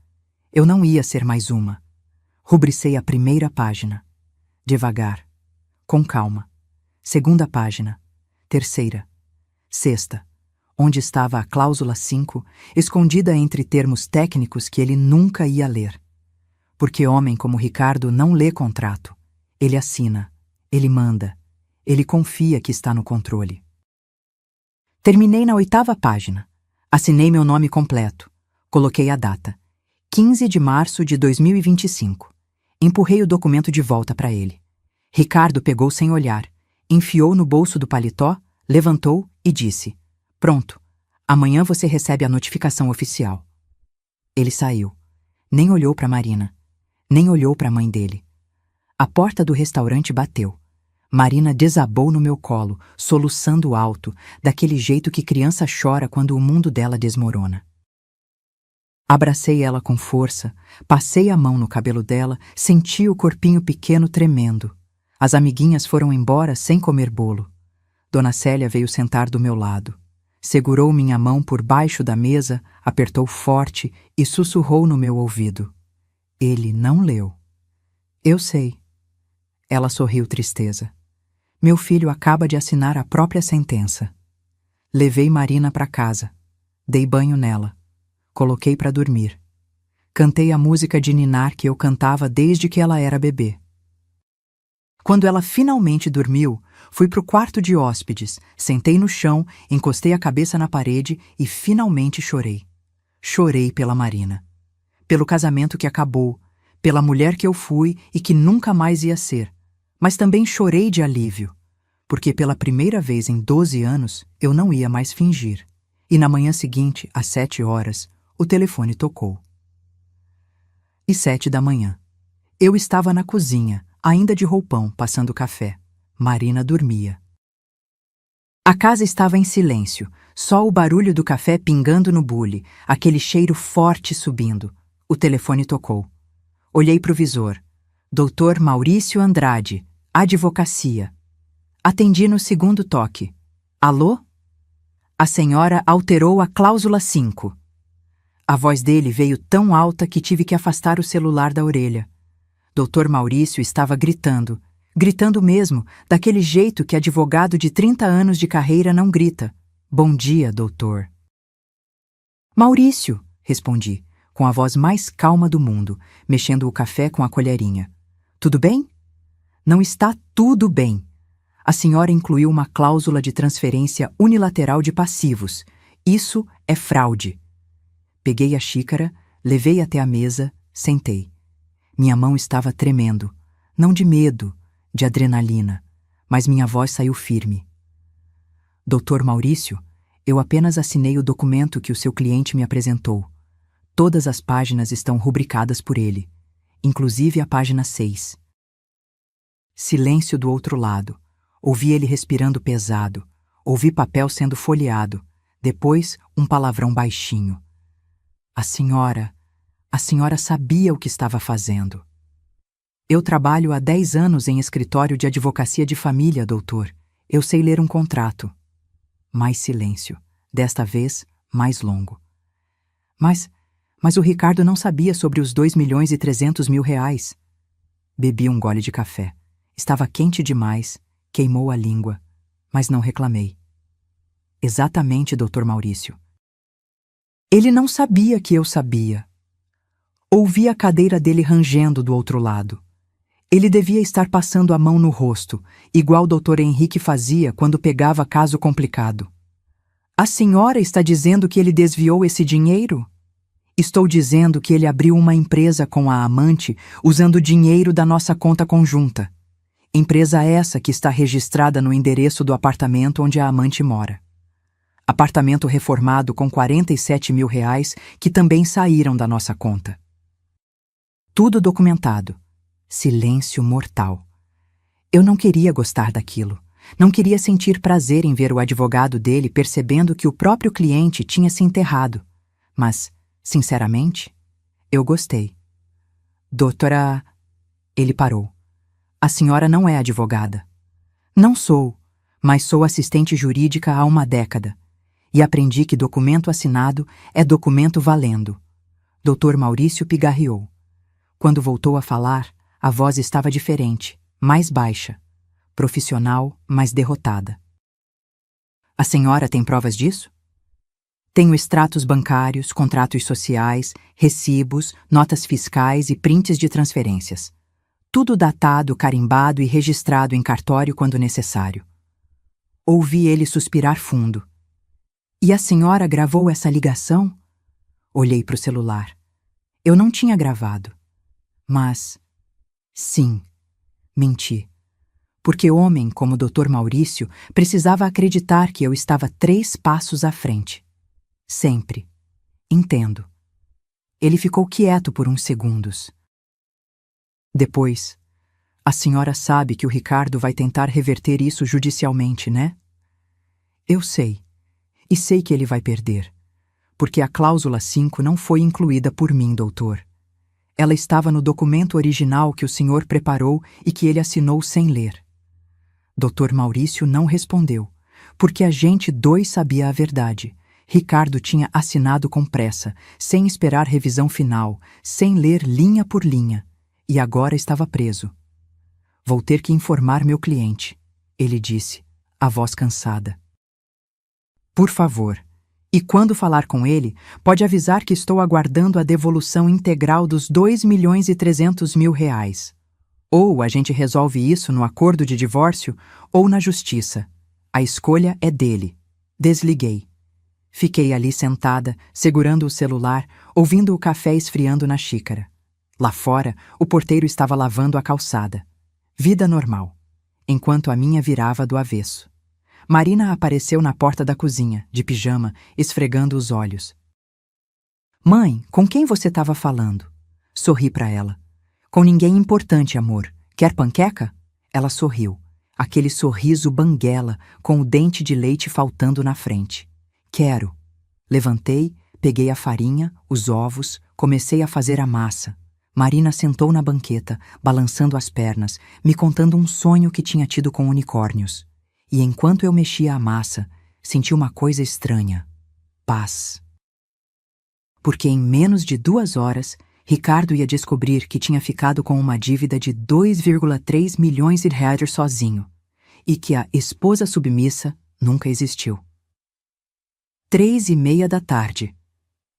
Eu não ia ser mais uma. Rubricei a primeira página. Devagar. Com calma. Segunda página. Terceira. Sexta. Onde estava a cláusula 5, escondida entre termos técnicos que ele nunca ia ler. Porque homem como Ricardo não lê contrato. Ele assina. Ele manda. Ele confia que está no controle. Terminei na 8ª página. Assinei meu nome completo. Coloquei a data. 15 de março de 2025. Empurrei o documento de volta para ele. Ricardo pegou sem olhar, enfiou no bolso do paletó, levantou e disse: "Pronto, amanhã você recebe a notificação oficial." Ele saiu. Nem olhou para Marina. Nem olhou para a mãe dele. A porta do restaurante bateu. Marina desabou no meu colo, soluçando alto, daquele jeito que criança chora quando o mundo dela desmorona. Abracei ela com força, passei a mão no cabelo dela, senti o corpinho pequeno tremendo. As amiguinhas foram embora sem comer bolo. Dona Célia veio sentar do meu lado. Segurou minha mão por baixo da mesa, apertou forte e sussurrou no meu ouvido: "Ele não leu." "Eu sei." Ela sorriu tristeza. "Meu filho acaba de assinar a própria sentença." Levei Marina para casa. Dei banho nela. Coloquei para dormir. Cantei a música de ninar que eu cantava desde que ela era bebê. Quando ela finalmente dormiu, fui pro quarto de hóspedes, sentei no chão, encostei a cabeça na parede e finalmente chorei. Chorei pela Marina. Pelo casamento que acabou, pela mulher que eu fui e que nunca mais ia ser. Mas também chorei de alívio, porque pela primeira vez em 12 anos eu não ia mais fingir. E na manhã seguinte, às 7 horas, o telefone tocou. E 7 da manhã. Eu estava na cozinha, ainda de roupão, passando café. Marina dormia. A casa estava em silêncio, só o barulho do café pingando no bule, aquele cheiro forte subindo. O telefone tocou. Olhei para o visor. Dr. Maurício Andrade, advocacia. Atendi no segundo toque. "Alô?" "A senhora alterou a cláusula 5. A voz dele veio tão alta que tive que afastar o celular da orelha. Dr. Maurício estava gritando. Gritando mesmo, daquele jeito que advogado de 30 anos de carreira não grita. "Bom dia, doutor." "Maurício", respondi, com a voz mais calma do mundo, mexendo o café com a colherinha. "Tudo bem?" "Não está tudo bem. A senhora incluiu uma cláusula de transferência unilateral de passivos. Isso é fraude." Peguei a xícara, levei até a mesa, sentei. Minha mão estava tremendo, não de medo, de adrenalina, mas minha voz saiu firme. "Doutor Maurício, eu apenas assinei o documento que o seu cliente me apresentou. Todas as páginas estão rubricadas por ele, inclusive a página 6. Silêncio do outro lado. Ouvi ele respirando pesado. Ouvi papel sendo folheado. Depois, um palavrão baixinho. A senhora sabia o que estava fazendo." "Eu trabalho há 10 anos em escritório de advocacia de família, doutor. Eu sei ler um contrato." Mais silêncio. Desta vez, mais longo. Mas o Ricardo não sabia sobre os 2.300.000 reais. Bebi um gole de café. Estava quente demais, queimou a língua, mas não reclamei. "Exatamente, doutor Maurício." Ele não sabia que eu sabia. Ouvi a cadeira dele rangendo do outro lado. Ele devia estar passando a mão no rosto, igual o doutor Henrique fazia quando pegava caso complicado. "A senhora está dizendo que ele desviou esse dinheiro?" "Estou dizendo que ele abriu uma empresa com a amante usando o dinheiro da nossa conta conjunta. Empresa essa que está registrada no endereço do apartamento onde a amante mora." Apartamento reformado com 47 mil reais que também saíram da nossa conta. Tudo documentado. Silêncio mortal. Eu não queria gostar daquilo. Não queria sentir prazer em ver o advogado dele percebendo que o próprio cliente tinha se enterrado. Mas, sinceramente, eu gostei. Doutora... Ele parou. A senhora não é advogada. Não sou, mas sou assistente jurídica há uma década. E aprendi que documento assinado é documento valendo. Dr. Maurício pigarreou. Quando voltou a falar, a voz estava diferente, mais baixa. Profissional, mas derrotada. A senhora tem provas disso? Tenho extratos bancários, contratos sociais, recibos, notas fiscais e prints de transferências. Tudo datado, carimbado e registrado em cartório quando necessário. Ouvi ele suspirar fundo. E a senhora gravou essa ligação? Olhei para o celular. Eu não tinha gravado. Mas, sim, menti. Porque homem como o Dr. Maurício precisava acreditar que eu estava 3 passos à frente. Sempre. Entendo. Ele ficou quieto por uns segundos. Depois, a senhora sabe que o Ricardo vai tentar reverter isso judicialmente, né? Eu sei. E sei que ele vai perder. Porque a cláusula 5 não foi incluída por mim, doutor. Ela estava no documento original que o senhor preparou e que ele assinou sem ler. Dr. Maurício não respondeu, porque a gente 2 sabia a verdade. Ricardo tinha assinado com pressa, sem esperar revisão final, sem ler linha por linha, e agora estava preso. Vou ter que informar meu cliente, ele disse, a voz cansada. Por favor, e quando falar com ele, pode avisar que estou aguardando a devolução integral dos 2.300.000 reais. Ou a gente resolve isso no acordo de divórcio ou na justiça. A escolha é dele. Desliguei. Fiquei ali sentada, segurando o celular, ouvindo o café esfriando na xícara. Lá fora, o porteiro estava lavando a calçada. Vida normal. Enquanto a minha virava do avesso. Marina apareceu na porta da cozinha, de pijama, esfregando os olhos. Mãe, com quem você estava falando? Sorri para ela. Com ninguém importante, amor. Quer panqueca? Ela sorriu. Aquele sorriso banguela, com o dente de leite faltando na frente. Quero. Levantei, peguei a farinha, os ovos, comecei a fazer a massa. Marina sentou na banqueta, balançando as pernas, me contando um sonho que tinha tido com unicórnios. E enquanto eu mexia a massa, senti uma coisa estranha. Paz. Porque em menos de 2 horas, Ricardo ia descobrir que tinha ficado com uma dívida de 2,3 milhões de reais sozinho, e que a esposa submissa nunca existiu. 3:30 da tarde.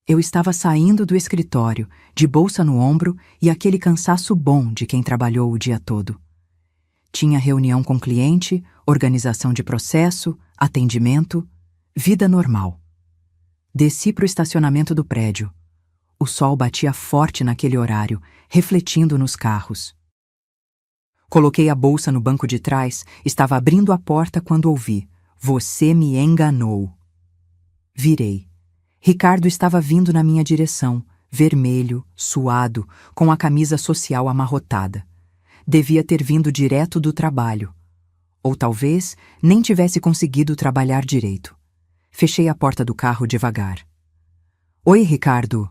Eu estava saindo do escritório, de bolsa no ombro e aquele cansaço bom de quem trabalhou o dia todo. Tinha reunião com cliente, organização de processo, atendimento, vida normal. Desci para o estacionamento do prédio. O sol batia forte naquele horário, refletindo nos carros. Coloquei a bolsa no banco de trás, estava abrindo a porta quando ouvi: "Você me enganou." Virei. Ricardo estava vindo na minha direção, vermelho, suado, com a camisa social amarrotada. Devia ter vindo direto do trabalho. Ou talvez nem tivesse conseguido trabalhar direito. Fechei a porta do carro devagar. "Oi, Ricardo."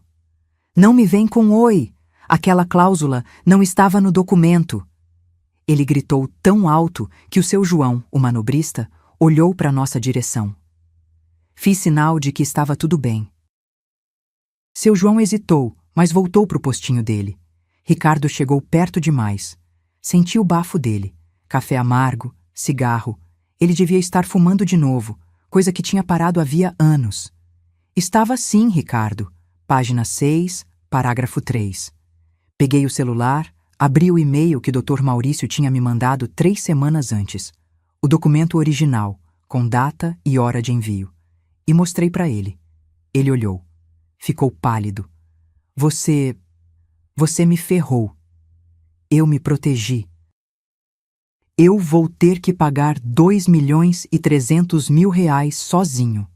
"Não me vem com oi. Aquela cláusula não estava no documento." Ele gritou tão alto que o seu João, o manobrista, olhou para nossa direção. Fiz sinal de que estava tudo bem. Seu João hesitou, mas voltou para o postinho dele. Ricardo chegou perto demais. Senti o bafo dele. Café amargo, cigarro. Ele devia estar fumando de novo, coisa que tinha parado havia anos. Estava sim, Ricardo. Página 6, parágrafo 3. Peguei o celular, abri o e-mail que Dr. Maurício tinha me mandado 3 semanas antes. O documento original, com data e hora de envio. E mostrei para ele. Ele olhou. Ficou pálido. Você me ferrou. Eu me protegi. Eu vou ter que pagar 2.300.000 reais sozinho.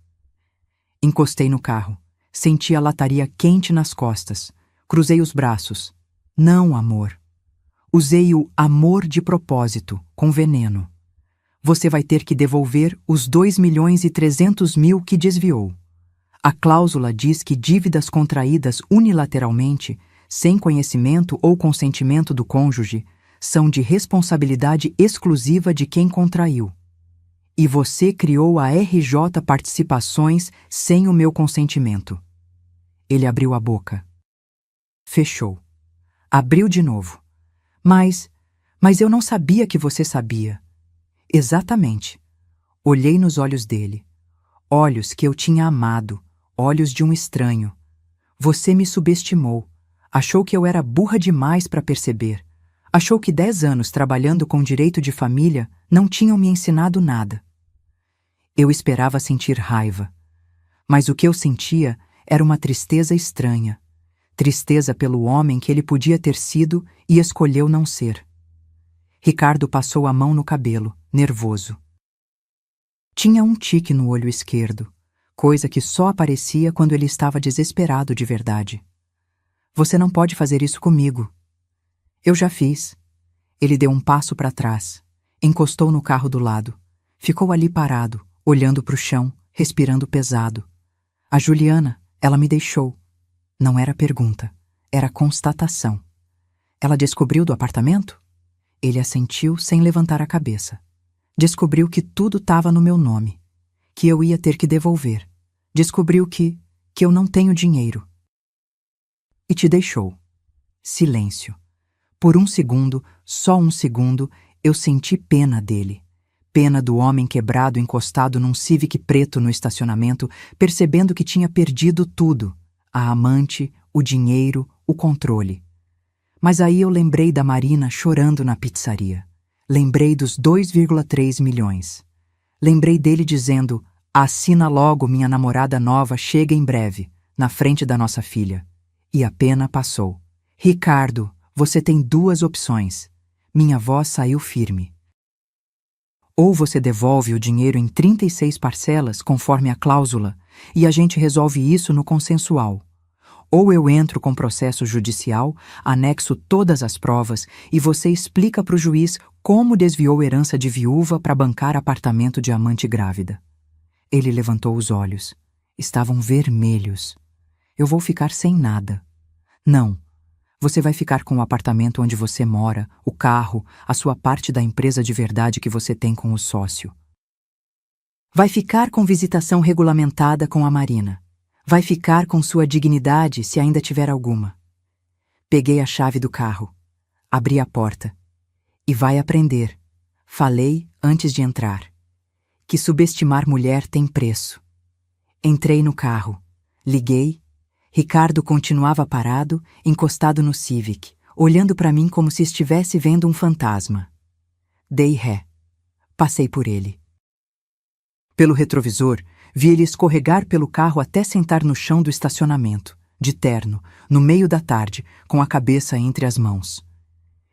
Encostei no carro. Senti a lataria quente nas costas. Cruzei os braços. Não, amor. Usei o amor de propósito, com veneno. Você vai ter que devolver os 2.300.000 que desviou. A cláusula diz que dívidas contraídas unilateralmente, sem conhecimento ou consentimento do cônjuge, são de responsabilidade exclusiva de quem contraiu. E você criou a RJ Participações sem o meu consentimento. Ele abriu a boca. Fechou. Abriu de novo. Mas eu não sabia que você sabia. Exatamente. Olhei nos olhos dele. Olhos que eu tinha amado. Olhos de um estranho. Você me subestimou. Achou que eu era burra demais para perceber. Achou que 10 anos trabalhando com direito de família não tinham me ensinado nada. Eu esperava sentir raiva. Mas o que eu sentia era uma tristeza estranha. Tristeza pelo homem que ele podia ter sido e escolheu não ser. Ricardo passou a mão no cabelo, nervoso. Tinha um tique no olho esquerdo, coisa que só aparecia quando ele estava desesperado de verdade. Você não pode fazer isso comigo. Eu já fiz. Ele deu um passo para trás, encostou no carro do lado, ficou ali parado, olhando para o chão, respirando pesado. A Juliana, ela me deixou. Não era pergunta, era constatação. Ela descobriu do apartamento? Ele assentiu sem levantar a cabeça. Descobriu que tudo estava no meu nome, que eu ia ter que devolver. Descobriu que eu não tenho dinheiro. E te deixou. Silêncio. Por um segundo, só um segundo, eu senti pena dele. Pena do homem quebrado encostado num Civic preto no estacionamento, percebendo que tinha perdido tudo. A amante, o dinheiro, o controle. Mas aí eu lembrei da Marina chorando na pizzaria. Lembrei dos 2,3 milhões. Lembrei dele dizendo: assina logo, minha namorada nova chega em breve, na frente da nossa filha. E a pena passou. Ricardo, você tem 2 opções. Minha voz saiu firme. Ou você devolve o dinheiro em 36 parcelas, conforme a cláusula, e a gente resolve isso no consensual. Ou eu entro com processo judicial, anexo todas as provas e você explica para o juiz como desviou herança de viúva para bancar apartamento de amante grávida. Ele levantou os olhos. Estavam vermelhos. Eu vou ficar sem nada. Não. Você vai ficar com o apartamento onde você mora, o carro, a sua parte da empresa de verdade que você tem com o sócio. Vai ficar com visitação regulamentada com a Marina. Vai ficar com sua dignidade se ainda tiver alguma. Peguei a chave do carro. Abri a porta. E vai aprender. Falei antes de entrar. Que subestimar mulher tem preço. Entrei no carro. Liguei. Ricardo continuava parado, encostado no Civic, olhando para mim como se estivesse vendo um fantasma. Dei ré. Passei por ele. Pelo retrovisor, vi ele escorregar pelo carro até sentar no chão do estacionamento, de terno, no meio da tarde, com a cabeça entre as mãos.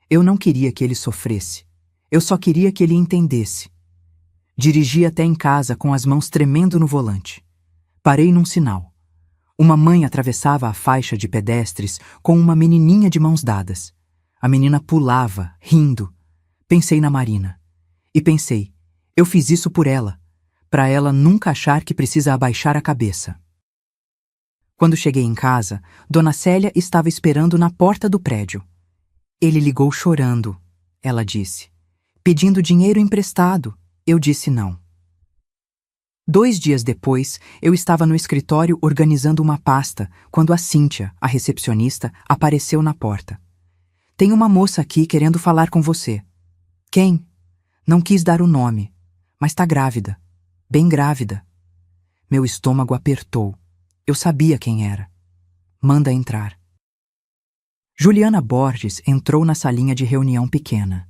Eu não queria que ele sofresse. Eu só queria que ele entendesse. Dirigi até em casa com as mãos tremendo no volante. Parei num sinal. Uma mãe atravessava a faixa de pedestres com uma menininha de mãos dadas. A menina pulava, rindo. Pensei na Marina. E pensei, eu fiz isso por ela, para ela nunca achar que precisa abaixar a cabeça. Quando cheguei em casa, Dona Célia estava esperando na porta do prédio. Ele ligou chorando, ela disse. Pedindo dinheiro emprestado, eu disse não. 2 dias depois, eu estava no escritório organizando uma pasta, quando a Cíntia, a recepcionista, apareceu na porta. Tem uma moça aqui querendo falar com você. Quem? Não quis dar o nome, mas tá grávida. Bem grávida. Meu estômago apertou. Eu sabia quem era. Manda entrar. Juliana Borges entrou na salinha de reunião pequena.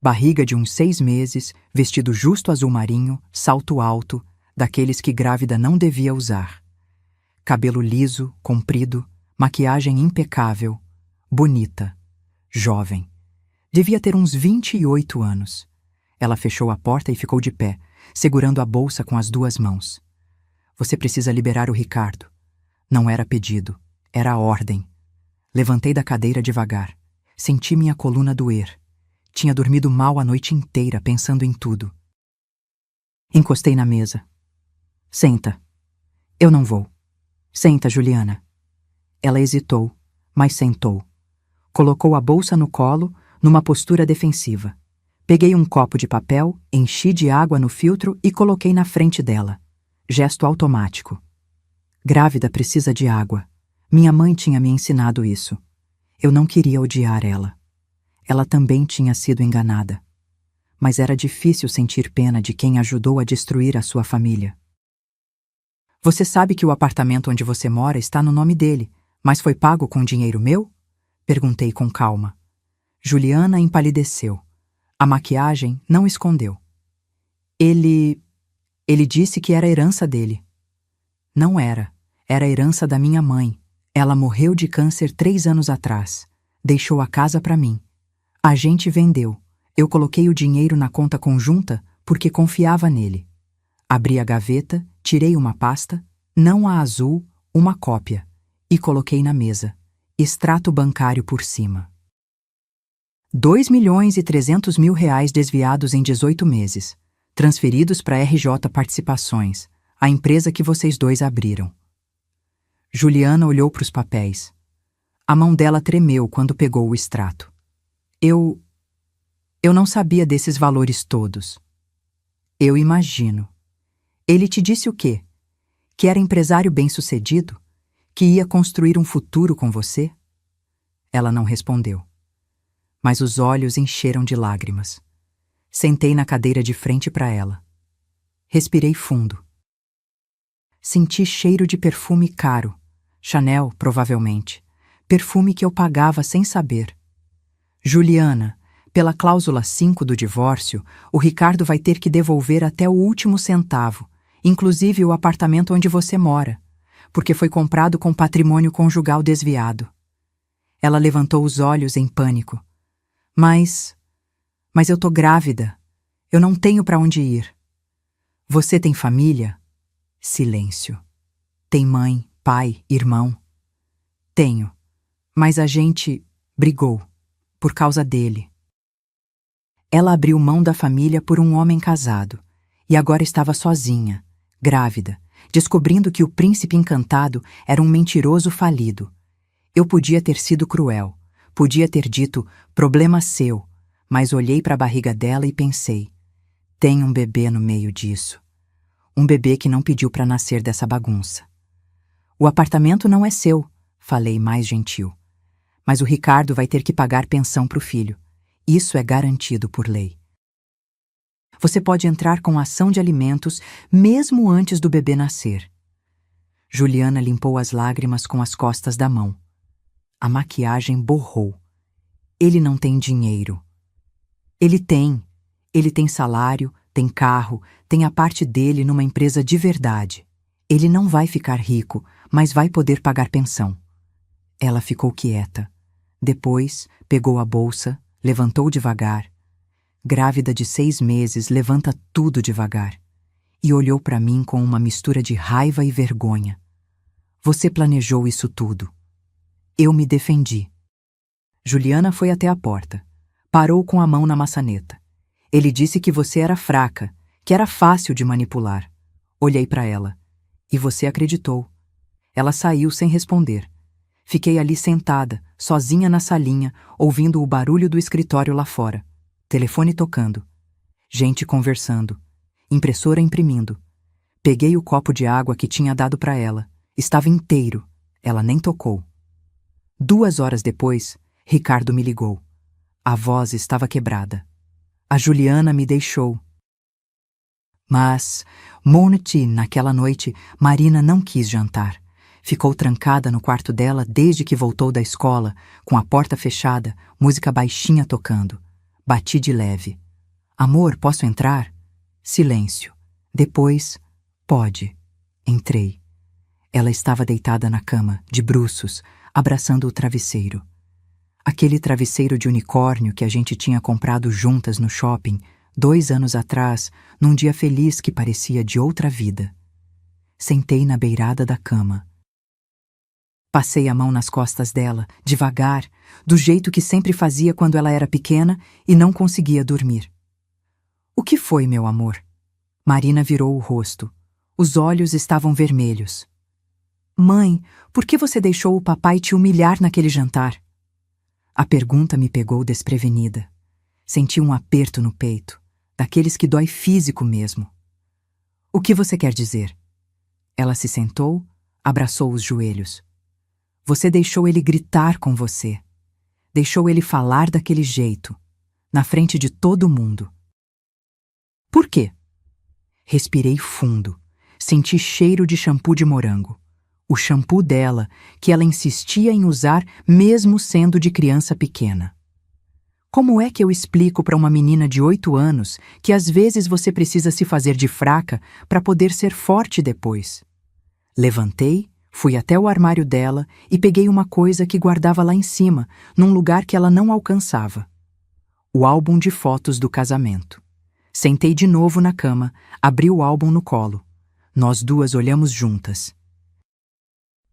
Barriga de uns 6 meses, vestido justo azul marinho, salto alto, daqueles que grávida não devia usar. Cabelo liso, comprido, maquiagem impecável, bonita, jovem. Devia ter uns 28 anos. Ela fechou a porta e ficou de pé, segurando a bolsa com as 2 mãos. Você precisa liberar o Ricardo. Não era pedido, era ordem. Levantei da cadeira devagar. Senti minha coluna doer. Tinha dormido mal a noite inteira pensando em tudo. Encostei na mesa. Senta. Eu não vou. Senta, Juliana. Ela hesitou, mas sentou. Colocou a bolsa no colo, numa postura defensiva. Peguei um copo de papel, enchi de água no filtro e coloquei na frente dela. Gesto automático. Grávida precisa de água. Minha mãe tinha me ensinado isso. Eu não queria odiar ela. Ela também tinha sido enganada. Mas era difícil sentir pena de quem ajudou a destruir a sua família. Você sabe que o apartamento onde você mora está no nome dele, mas foi pago com dinheiro meu? Perguntei com calma. Juliana empalideceu. A maquiagem não escondeu. Ele disse que era herança dele. Não era. Era herança da minha mãe. Ela morreu de câncer 3 anos atrás. Deixou a casa para mim. A gente vendeu. Eu coloquei o dinheiro na conta conjunta porque confiava nele. Abri a gaveta, tirei uma pasta, não a azul, uma cópia, e coloquei na mesa. Extrato bancário por cima. 2.300.000 desviados em 18 meses, transferidos para RJ Participações, a empresa que vocês dois abriram. Juliana olhou para os papéis. A mão dela tremeu quando pegou o extrato. Eu não sabia desses valores todos. Eu imagino. Ele te disse o quê? Que era empresário bem-sucedido? Que ia construir um futuro com você? Ela não respondeu. Mas os olhos encheram de lágrimas. Sentei na cadeira de frente para ela. Respirei fundo. Senti cheiro de perfume caro. Chanel, provavelmente. Perfume que eu pagava sem saber. Juliana, pela cláusula 5 do divórcio, o Ricardo vai ter que devolver até o último centavo, inclusive o apartamento onde você mora, porque foi comprado com patrimônio conjugal desviado. Ela levantou os olhos em pânico. Mas eu tô grávida. Eu não tenho para onde ir. Você tem família? Silêncio. Tem mãe, pai, irmão? Tenho. Mas a gente brigou. Por causa dele. Ela abriu mão da família por um homem casado. E agora estava sozinha, grávida, descobrindo que o príncipe encantado era um mentiroso falido. Eu podia ter sido cruel. Podia ter dito, problema seu, mas olhei para a barriga dela e pensei, tem um bebê no meio disso. Um bebê que não pediu para nascer dessa bagunça. O apartamento não é seu, falei mais gentil. Mas o Ricardo vai ter que pagar pensão para o filho. Isso é garantido por lei. Você pode entrar com ação de alimentos mesmo antes do bebê nascer. Juliana limpou as lágrimas com as costas da mão. A maquiagem borrou. Ele não tem dinheiro. Ele tem. Ele tem salário, tem carro, tem a parte dele numa empresa de verdade. Ele não vai ficar rico, mas vai poder pagar pensão. Ela ficou quieta. Depois, pegou a bolsa, levantou devagar. Grávida de 6 meses, levanta tudo devagar. E olhou para mim com uma mistura de raiva e vergonha. Você planejou isso tudo. Eu me defendi. Juliana foi até a porta. Parou com a mão na maçaneta. Ele disse que você era fraca, que era fácil de manipular. Olhei para ela. E você acreditou. Ela saiu sem responder. Fiquei ali sentada, sozinha na salinha, ouvindo o barulho do escritório lá fora. Telefone tocando. Gente conversando. Impressora imprimindo. Peguei o copo de água que tinha dado para ela. Estava inteiro. Ela nem tocou. 2 horas depois, Ricardo me ligou. A voz estava quebrada. A Juliana me deixou. Mas, Monte, naquela noite, Marina não quis jantar. Ficou trancada no quarto dela desde que voltou da escola, com a porta fechada, música baixinha tocando. Bati de leve. Amor, posso entrar? Silêncio. Depois, pode. Entrei. Ela estava deitada na cama, de bruços, abraçando o travesseiro. Aquele travesseiro de unicórnio que a gente tinha comprado juntas no shopping, 2 anos atrás, num dia feliz que parecia de outra vida. Sentei na beirada da cama. Passei a mão nas costas dela, devagar, do jeito que sempre fazia quando ela era pequena e não conseguia dormir. O que foi, meu amor? Marina virou o rosto. Os olhos estavam vermelhos. Mãe, por que você deixou o papai te humilhar naquele jantar? A pergunta me pegou desprevenida. Senti um aperto no peito, daqueles que dói físico mesmo. O que você quer dizer? Ela se sentou, abraçou os joelhos. Você deixou ele gritar com você. Deixou ele falar daquele jeito, na frente de todo mundo. Por quê? Respirei fundo. Senti cheiro de shampoo de morango. O shampoo dela, que ela insistia em usar mesmo sendo de criança pequena. Como é que eu explico para uma menina de 8 anos que às vezes você precisa se fazer de fraca para poder ser forte depois? Levantei, fui até o armário dela e peguei uma coisa que guardava lá em cima, num lugar que ela não alcançava. O álbum de fotos do casamento. Sentei de novo na cama, abri o álbum no colo. Nós duas olhamos juntas.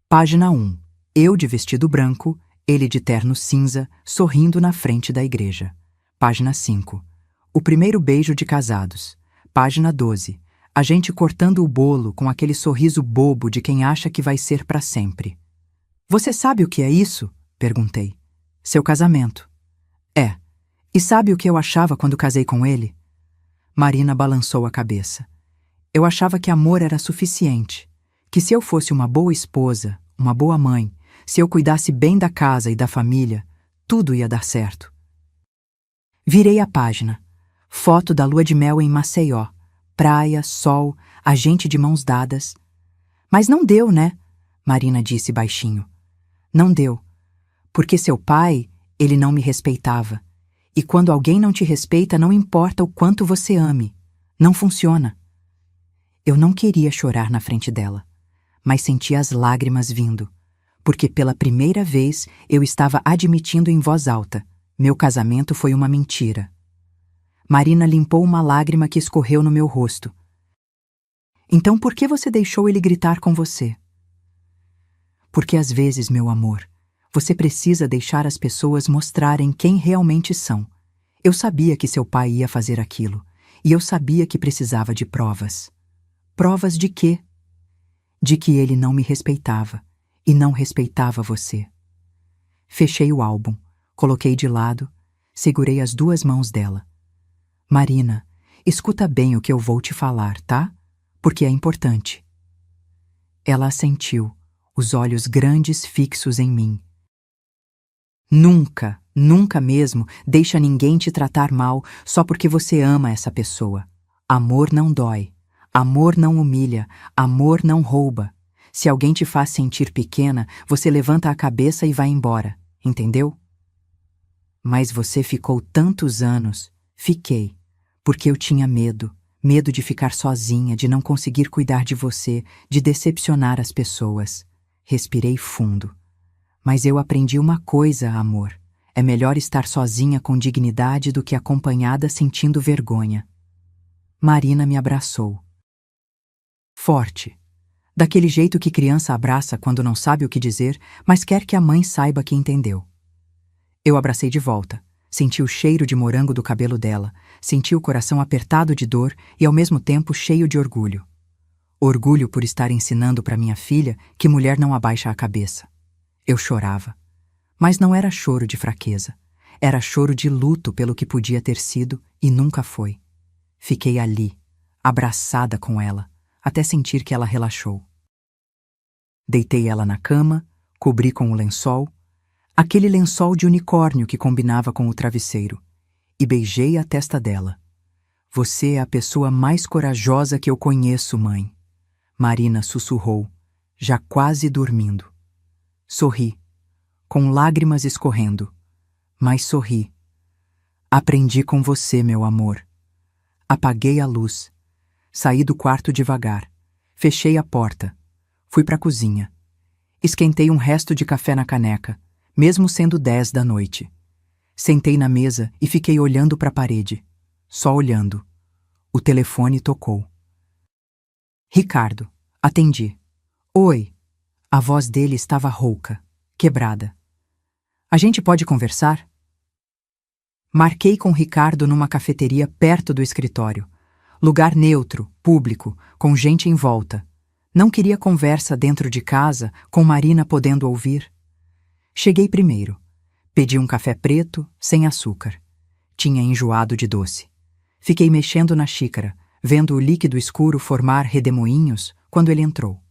Página 1. Eu de vestido branco, ele de terno cinza, sorrindo na frente da igreja. Página 5. O primeiro beijo de casados. Página 12. A gente cortando o bolo com aquele sorriso bobo de quem acha que vai ser para sempre. Você sabe o que é isso? Perguntei. Seu casamento. É. E sabe o que eu achava quando casei com ele? Marina balançou a cabeça. Eu achava que amor era suficiente, que se eu fosse uma boa esposa, uma boa mãe, se eu cuidasse bem da casa e da família, tudo ia dar certo. Virei a página. Foto da lua de mel em Maceió. Praia, sol, a gente de mãos dadas. Mas não deu, né? Marina disse baixinho. Não deu. Porque seu pai, ele não me respeitava. E quando alguém não te respeita, não importa o quanto você ame. Não funciona. Eu não queria chorar na frente dela, mas senti as lágrimas vindo, porque pela primeira vez eu estava admitindo em voz alta: meu casamento foi uma mentira. Marina limpou uma lágrima que escorreu no meu rosto. Então por que você deixou ele gritar com você? Porque às vezes, meu amor, você precisa deixar as pessoas mostrarem quem realmente são. Eu sabia que seu pai ia fazer aquilo, e eu sabia que precisava de provas. Provas de quê? De que ele não me respeitava, e não respeitava você. Fechei o álbum, coloquei de lado, segurei as 2 mãos dela. Marina, escuta bem o que eu vou te falar, tá? Porque é importante. Ela assentiu, os olhos grandes fixos em mim. Nunca, nunca mesmo deixa ninguém te tratar mal só porque você ama essa pessoa. Amor não dói. Amor não humilha. Amor não rouba. Se alguém te faz sentir pequena, você levanta a cabeça e vai embora. Entendeu? Mas você ficou tantos anos. Fiquei. Porque eu tinha medo. Medo de ficar sozinha, de não conseguir cuidar de você, de decepcionar as pessoas. Respirei fundo. Mas eu aprendi uma coisa, amor. É melhor estar sozinha com dignidade do que acompanhada sentindo vergonha. Marina me abraçou. Forte. Daquele jeito que criança abraça quando não sabe o que dizer, mas quer que a mãe saiba que entendeu. Eu abracei de volta. Senti o cheiro de morango do cabelo dela, senti o coração apertado de dor e ao mesmo tempo cheio de orgulho. Orgulho por estar ensinando para minha filha que mulher não abaixa a cabeça. Eu chorava. Mas não era choro de fraqueza. Era choro de luto pelo que podia ter sido e nunca foi. Fiquei ali, abraçada com ela, até sentir que ela relaxou. Deitei ela na cama, cobri com o lençol, aquele lençol de unicórnio que combinava com o travesseiro, e beijei a testa dela. Você é a pessoa mais corajosa que eu conheço, mãe. Marina sussurrou, já quase dormindo. Sorri, com lágrimas escorrendo, mas sorri. Aprendi com você, meu amor. Apaguei a luz. Saí do quarto devagar. Fechei a porta. Fui para a cozinha. Esquentei um resto de café na caneca, mesmo sendo 10 da noite. Sentei na mesa e fiquei olhando para a parede. Só olhando. O telefone tocou. Ricardo, Atendi. Oi. A voz dele estava rouca, quebrada. A gente pode conversar? Marquei com Ricardo numa cafeteria perto do escritório. Lugar neutro, público, com gente em volta. Não queria conversa dentro de casa, com Marina podendo ouvir. Cheguei primeiro. Pedi um café preto, sem açúcar. Tinha enjoado de doce. Fiquei mexendo na xícara, vendo o líquido escuro formar redemoinhos, quando ele entrou.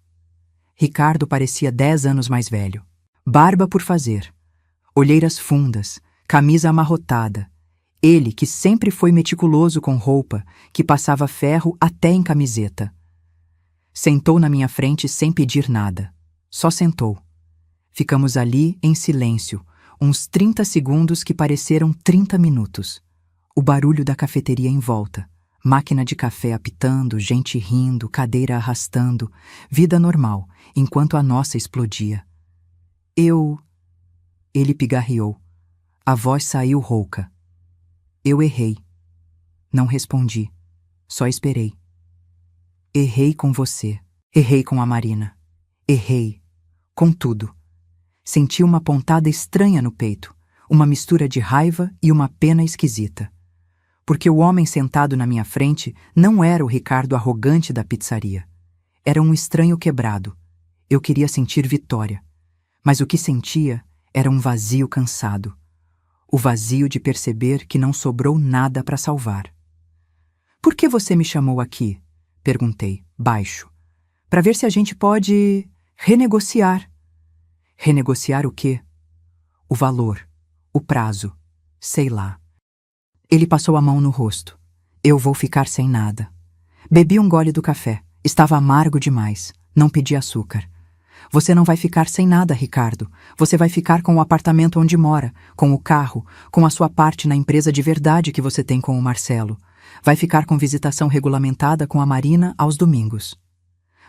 Ricardo parecia 10 anos mais velho. Barba por fazer. Olheiras fundas, camisa amarrotada. Ele, que sempre foi meticuloso com roupa, que passava ferro até em camiseta. Sentou na minha frente sem pedir nada. Só sentou. Ficamos ali em silêncio, uns 30 segundos que pareceram 30 minutos. O barulho da cafeteria em volta. Máquina de café apitando, gente rindo, cadeira arrastando. Vida normal, enquanto a nossa explodia. Ele pigarreou. A voz saiu rouca. Eu errei. Não respondi. Só esperei. Errei com você. Errei com a Marina. Errei. Com tudo. Senti uma pontada estranha no peito, uma mistura de raiva e uma pena esquisita. Porque o homem sentado na minha frente não era o Ricardo arrogante da pizzaria. Era um estranho quebrado. Eu queria sentir vitória. Mas o que sentia era um vazio cansado. O vazio de perceber que não sobrou nada para salvar. Por que você me chamou aqui? Perguntei, baixo. Para ver se a gente pode renegociar. Renegociar o quê? O valor, o prazo, sei lá. Ele passou a mão no rosto. Eu vou ficar sem nada. Bebi um gole do café. Estava amargo demais. Não pedi açúcar. Você não vai ficar sem nada, Ricardo. Você vai ficar com o apartamento onde mora, com o carro, com a sua parte na empresa de verdade que você tem com o Marcelo. Vai ficar com visitação regulamentada com a Marina aos domingos.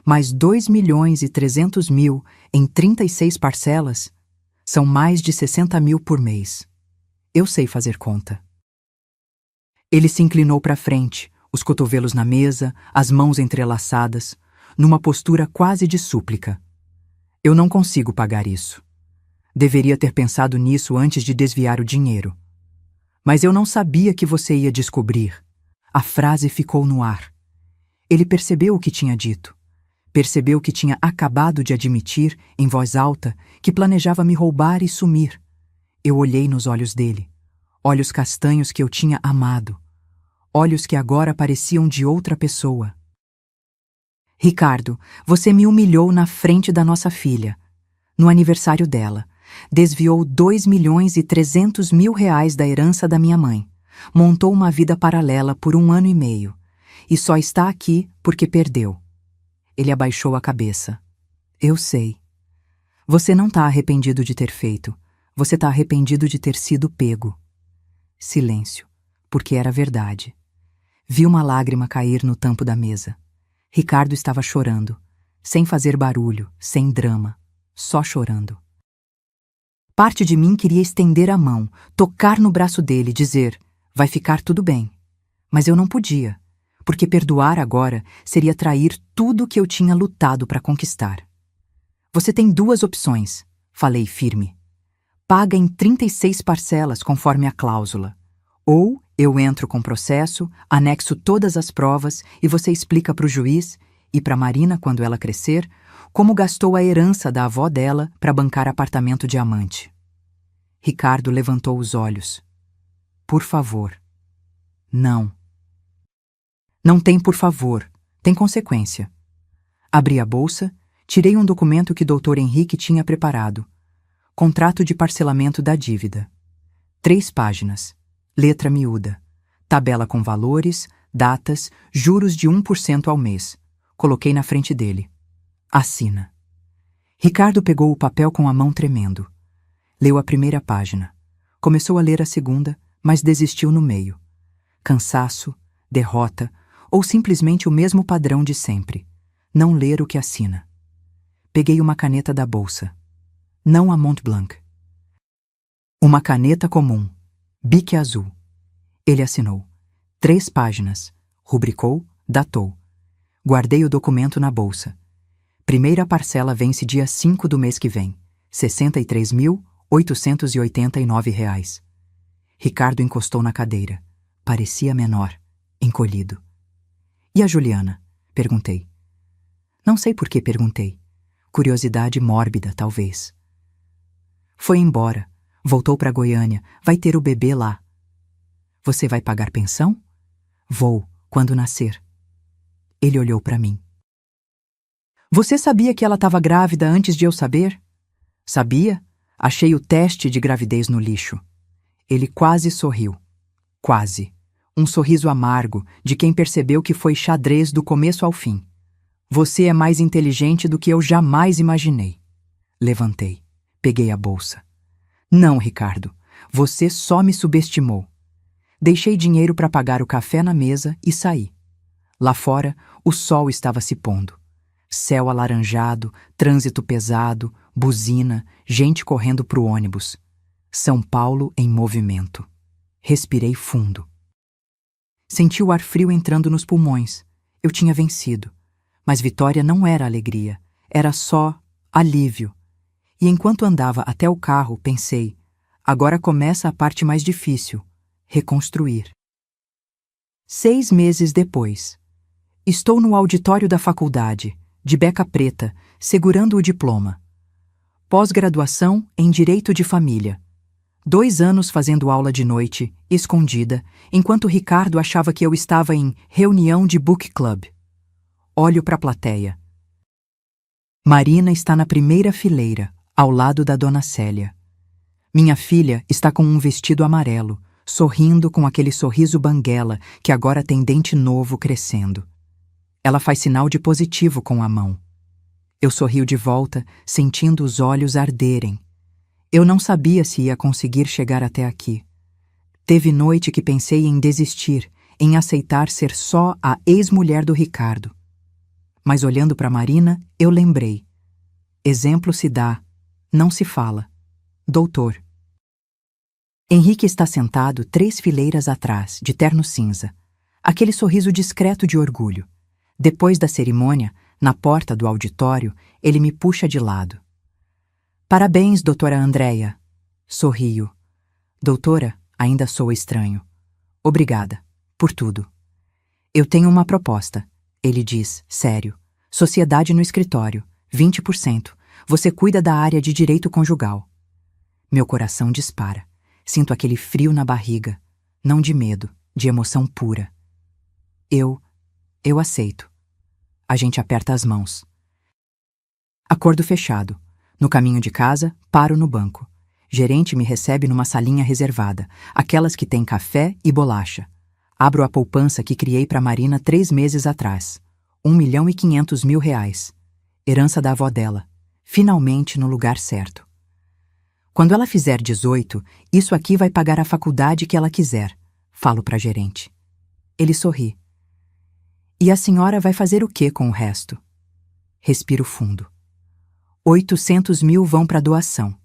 Mais 2.300.000 em 36 parcelas são mais de 60 mil por mês. Eu sei fazer conta. Ele se inclinou para frente, os cotovelos na mesa, as mãos entrelaçadas, numa postura quase de súplica. Eu não consigo pagar isso. Deveria ter pensado nisso antes de desviar o dinheiro. Mas eu não sabia que você ia descobrir. A frase ficou no ar. Ele percebeu o que tinha dito. Percebeu que tinha acabado de admitir, em voz alta, que planejava me roubar e sumir. Eu olhei nos olhos dele. Olhos castanhos que eu tinha amado. Olhos que agora pareciam de outra pessoa. Ricardo, você me humilhou na frente da nossa filha. No aniversário dela. Desviou 2.300.000 da herança da minha mãe. Montou uma vida paralela por 1 ano e meio. E só está aqui porque perdeu. Ele abaixou a cabeça. Eu sei. Você não está arrependido de ter feito. Você está arrependido de ter sido pego. Silêncio, porque era verdade. Vi uma lágrima cair no tampo da mesa. Ricardo estava chorando, sem fazer barulho, sem drama, só chorando. Parte de mim queria estender a mão, tocar no braço dele, dizer, vai ficar tudo bem. Mas eu não podia. Porque perdoar agora seria trair tudo que eu tinha lutado para conquistar. Você tem 2 opções, falei firme. Paga em 36 parcelas conforme a cláusula. Ou eu entro com processo, anexo todas as provas e você explica para o juiz e para Marina quando ela crescer como gastou a herança da avó dela para bancar apartamento diamante. Ricardo levantou os olhos. Por favor. Não. Não tem por favor, tem consequência. Abri a bolsa, tirei um documento que Dr. Henrique tinha preparado. Contrato de parcelamento da dívida. 3 páginas. Letra miúda. Tabela com valores, datas, juros de 1% ao mês. Coloquei na frente dele. Assina. Ricardo pegou o papel com a mão tremendo. Leu a primeira página. Começou a ler a segunda, mas desistiu no meio. Cansaço, derrota, ou simplesmente o mesmo padrão de sempre. Não ler o que assina. Peguei uma caneta da bolsa. Não a Montblanc. Uma caneta comum. Bic azul. Ele assinou. 3 páginas. Rubricou, datou. Guardei o documento na bolsa. Primeira parcela vence dia 5 do mês que vem. R$ 63.889. Ricardo encostou na cadeira. Parecia menor, encolhido. E a Juliana? Perguntei. Não sei por que perguntei. Curiosidade mórbida, talvez. Foi embora. Voltou para Goiânia. Vai ter o bebê lá. Você vai pagar pensão? Vou, quando nascer. Ele olhou para mim. Você sabia que ela estava grávida antes de eu saber? Sabia? Achei o teste de gravidez no lixo. Ele quase sorriu. Quase. Um sorriso amargo, de quem percebeu que foi xadrez do começo ao fim. Você é mais inteligente do que eu jamais imaginei. Levantei. Peguei a bolsa. Não, Ricardo. Você só me subestimou. Deixei dinheiro para pagar o café na mesa e saí. Lá fora, o sol estava se pondo. Céu alaranjado, trânsito pesado, buzina, gente correndo pro ônibus. São Paulo em movimento. Respirei fundo. Senti o ar frio entrando nos pulmões. Eu tinha vencido. Mas vitória não era alegria, era só alívio. E enquanto andava até o carro, pensei, agora começa a parte mais difícil, reconstruir. 6 meses depois. Estou no auditório da faculdade, de beca preta, segurando o diploma. Pós-graduação em Direito de Família. 2 anos fazendo aula de noite, escondida, enquanto Ricardo achava que eu estava em reunião de book club. Olho para a plateia. Marina está na primeira fileira, ao lado da Dona Célia. Minha filha está com um vestido amarelo, sorrindo com aquele sorriso banguela que agora tem dente novo crescendo. Ela faz sinal de positivo com a mão. Eu sorrio de volta, sentindo os olhos arderem. Eu não sabia se ia conseguir chegar até aqui. Teve noite que pensei em desistir, em aceitar ser só a ex-mulher do Ricardo. Mas olhando para Marina, eu lembrei. Exemplo se dá, não se fala. Doutor. Henrique está sentado 3 fileiras atrás, de terno cinza. Aquele sorriso discreto de orgulho. Depois da cerimônia, na porta do auditório, ele me puxa de lado. Parabéns, doutora Andréia. Sorrio. Doutora, ainda sou estranho. Obrigada, por tudo. Eu tenho uma proposta, ele diz, sério. Sociedade no escritório, 20%. Você cuida da área de direito conjugal. Meu coração dispara. Sinto aquele frio na barriga. Não de medo, de emoção pura. Eu aceito. A gente aperta as mãos. Acordo fechado. No caminho de casa, paro no banco. Gerente me recebe numa salinha reservada, aquelas que tem café e bolacha. Abro a poupança que criei para Marina 3 meses atrás. R$ 1.500.000. Herança da avó dela. Finalmente no lugar certo. Quando ela fizer 18, isso aqui vai pagar a faculdade que ela quiser, falo para gerente. Ele sorri. E a senhora vai fazer o quê com o resto? Respiro fundo. 800 mil vão para doação.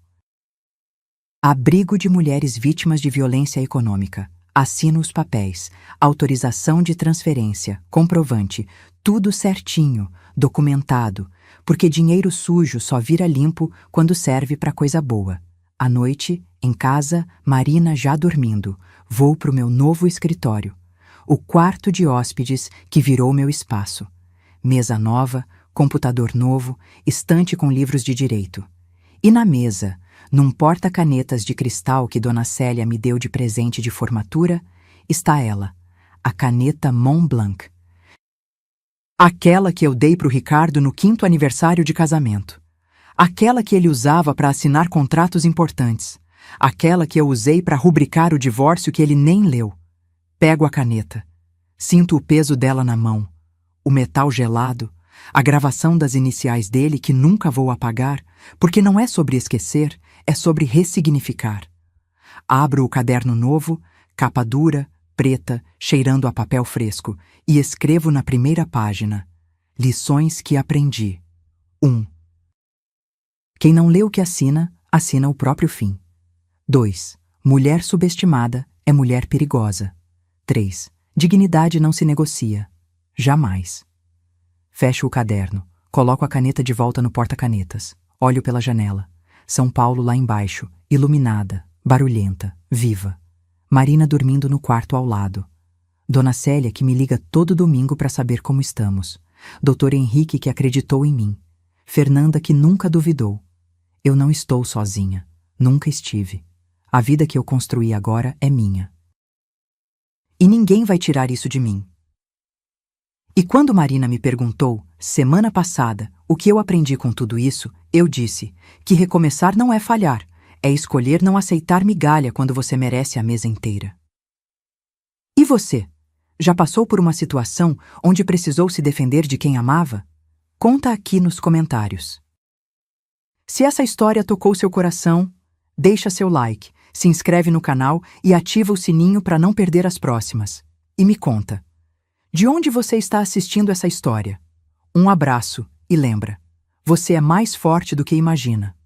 Abrigo de mulheres vítimas de violência econômica. Assino os papéis. Autorização de transferência, comprovante, tudo certinho, documentado, porque dinheiro sujo só vira limpo quando serve para coisa boa. À noite, em casa, Marina já dormindo, vou pro meu novo escritório. O quarto de hóspedes que virou meu espaço. Mesa nova, computador novo, estante com livros de direito. E na mesa, num porta-canetas de cristal que Dona Célia me deu de presente de formatura, está ela, a caneta Montblanc. Aquela que eu dei pro Ricardo no 5º aniversário de casamento. Aquela que ele usava para assinar contratos importantes. Aquela que eu usei para rubricar o divórcio que ele nem leu. Pego a caneta. Sinto o peso dela na mão. O metal gelado. A gravação das iniciais dele que nunca vou apagar, porque não é sobre esquecer, é sobre ressignificar. Abro o caderno novo, capa dura, preta, cheirando a papel fresco, e escrevo na primeira página: Lições que aprendi. 1. Quem não lê o que assina, assina o próprio fim. 2. Mulher subestimada é mulher perigosa. 3. Dignidade não se negocia. Jamais. Fecho o caderno, Coloco a caneta de volta no porta-canetas. Olho pela janela. São Paulo lá embaixo, iluminada, barulhenta, viva. Marina dormindo no quarto ao lado. Dona Célia que me liga todo domingo para saber como estamos. Doutor Henrique que acreditou em mim. Fernanda que nunca duvidou. Eu não estou sozinha. Nunca estive. A vida que eu construí agora é minha. E ninguém vai tirar isso de mim. E quando Marina me perguntou, semana passada, o que eu aprendi com tudo isso, eu disse que recomeçar não é falhar, é escolher não aceitar migalha quando você merece a mesa inteira. E você? Já passou por uma situação onde precisou se defender de quem amava? Conta aqui nos comentários. Se essa história tocou seu coração, deixa seu like, se inscreve no canal e ativa o sininho para não perder as próximas. E me conta, de onde você está assistindo essa história? Um abraço e lembra, você é mais forte do que imagina.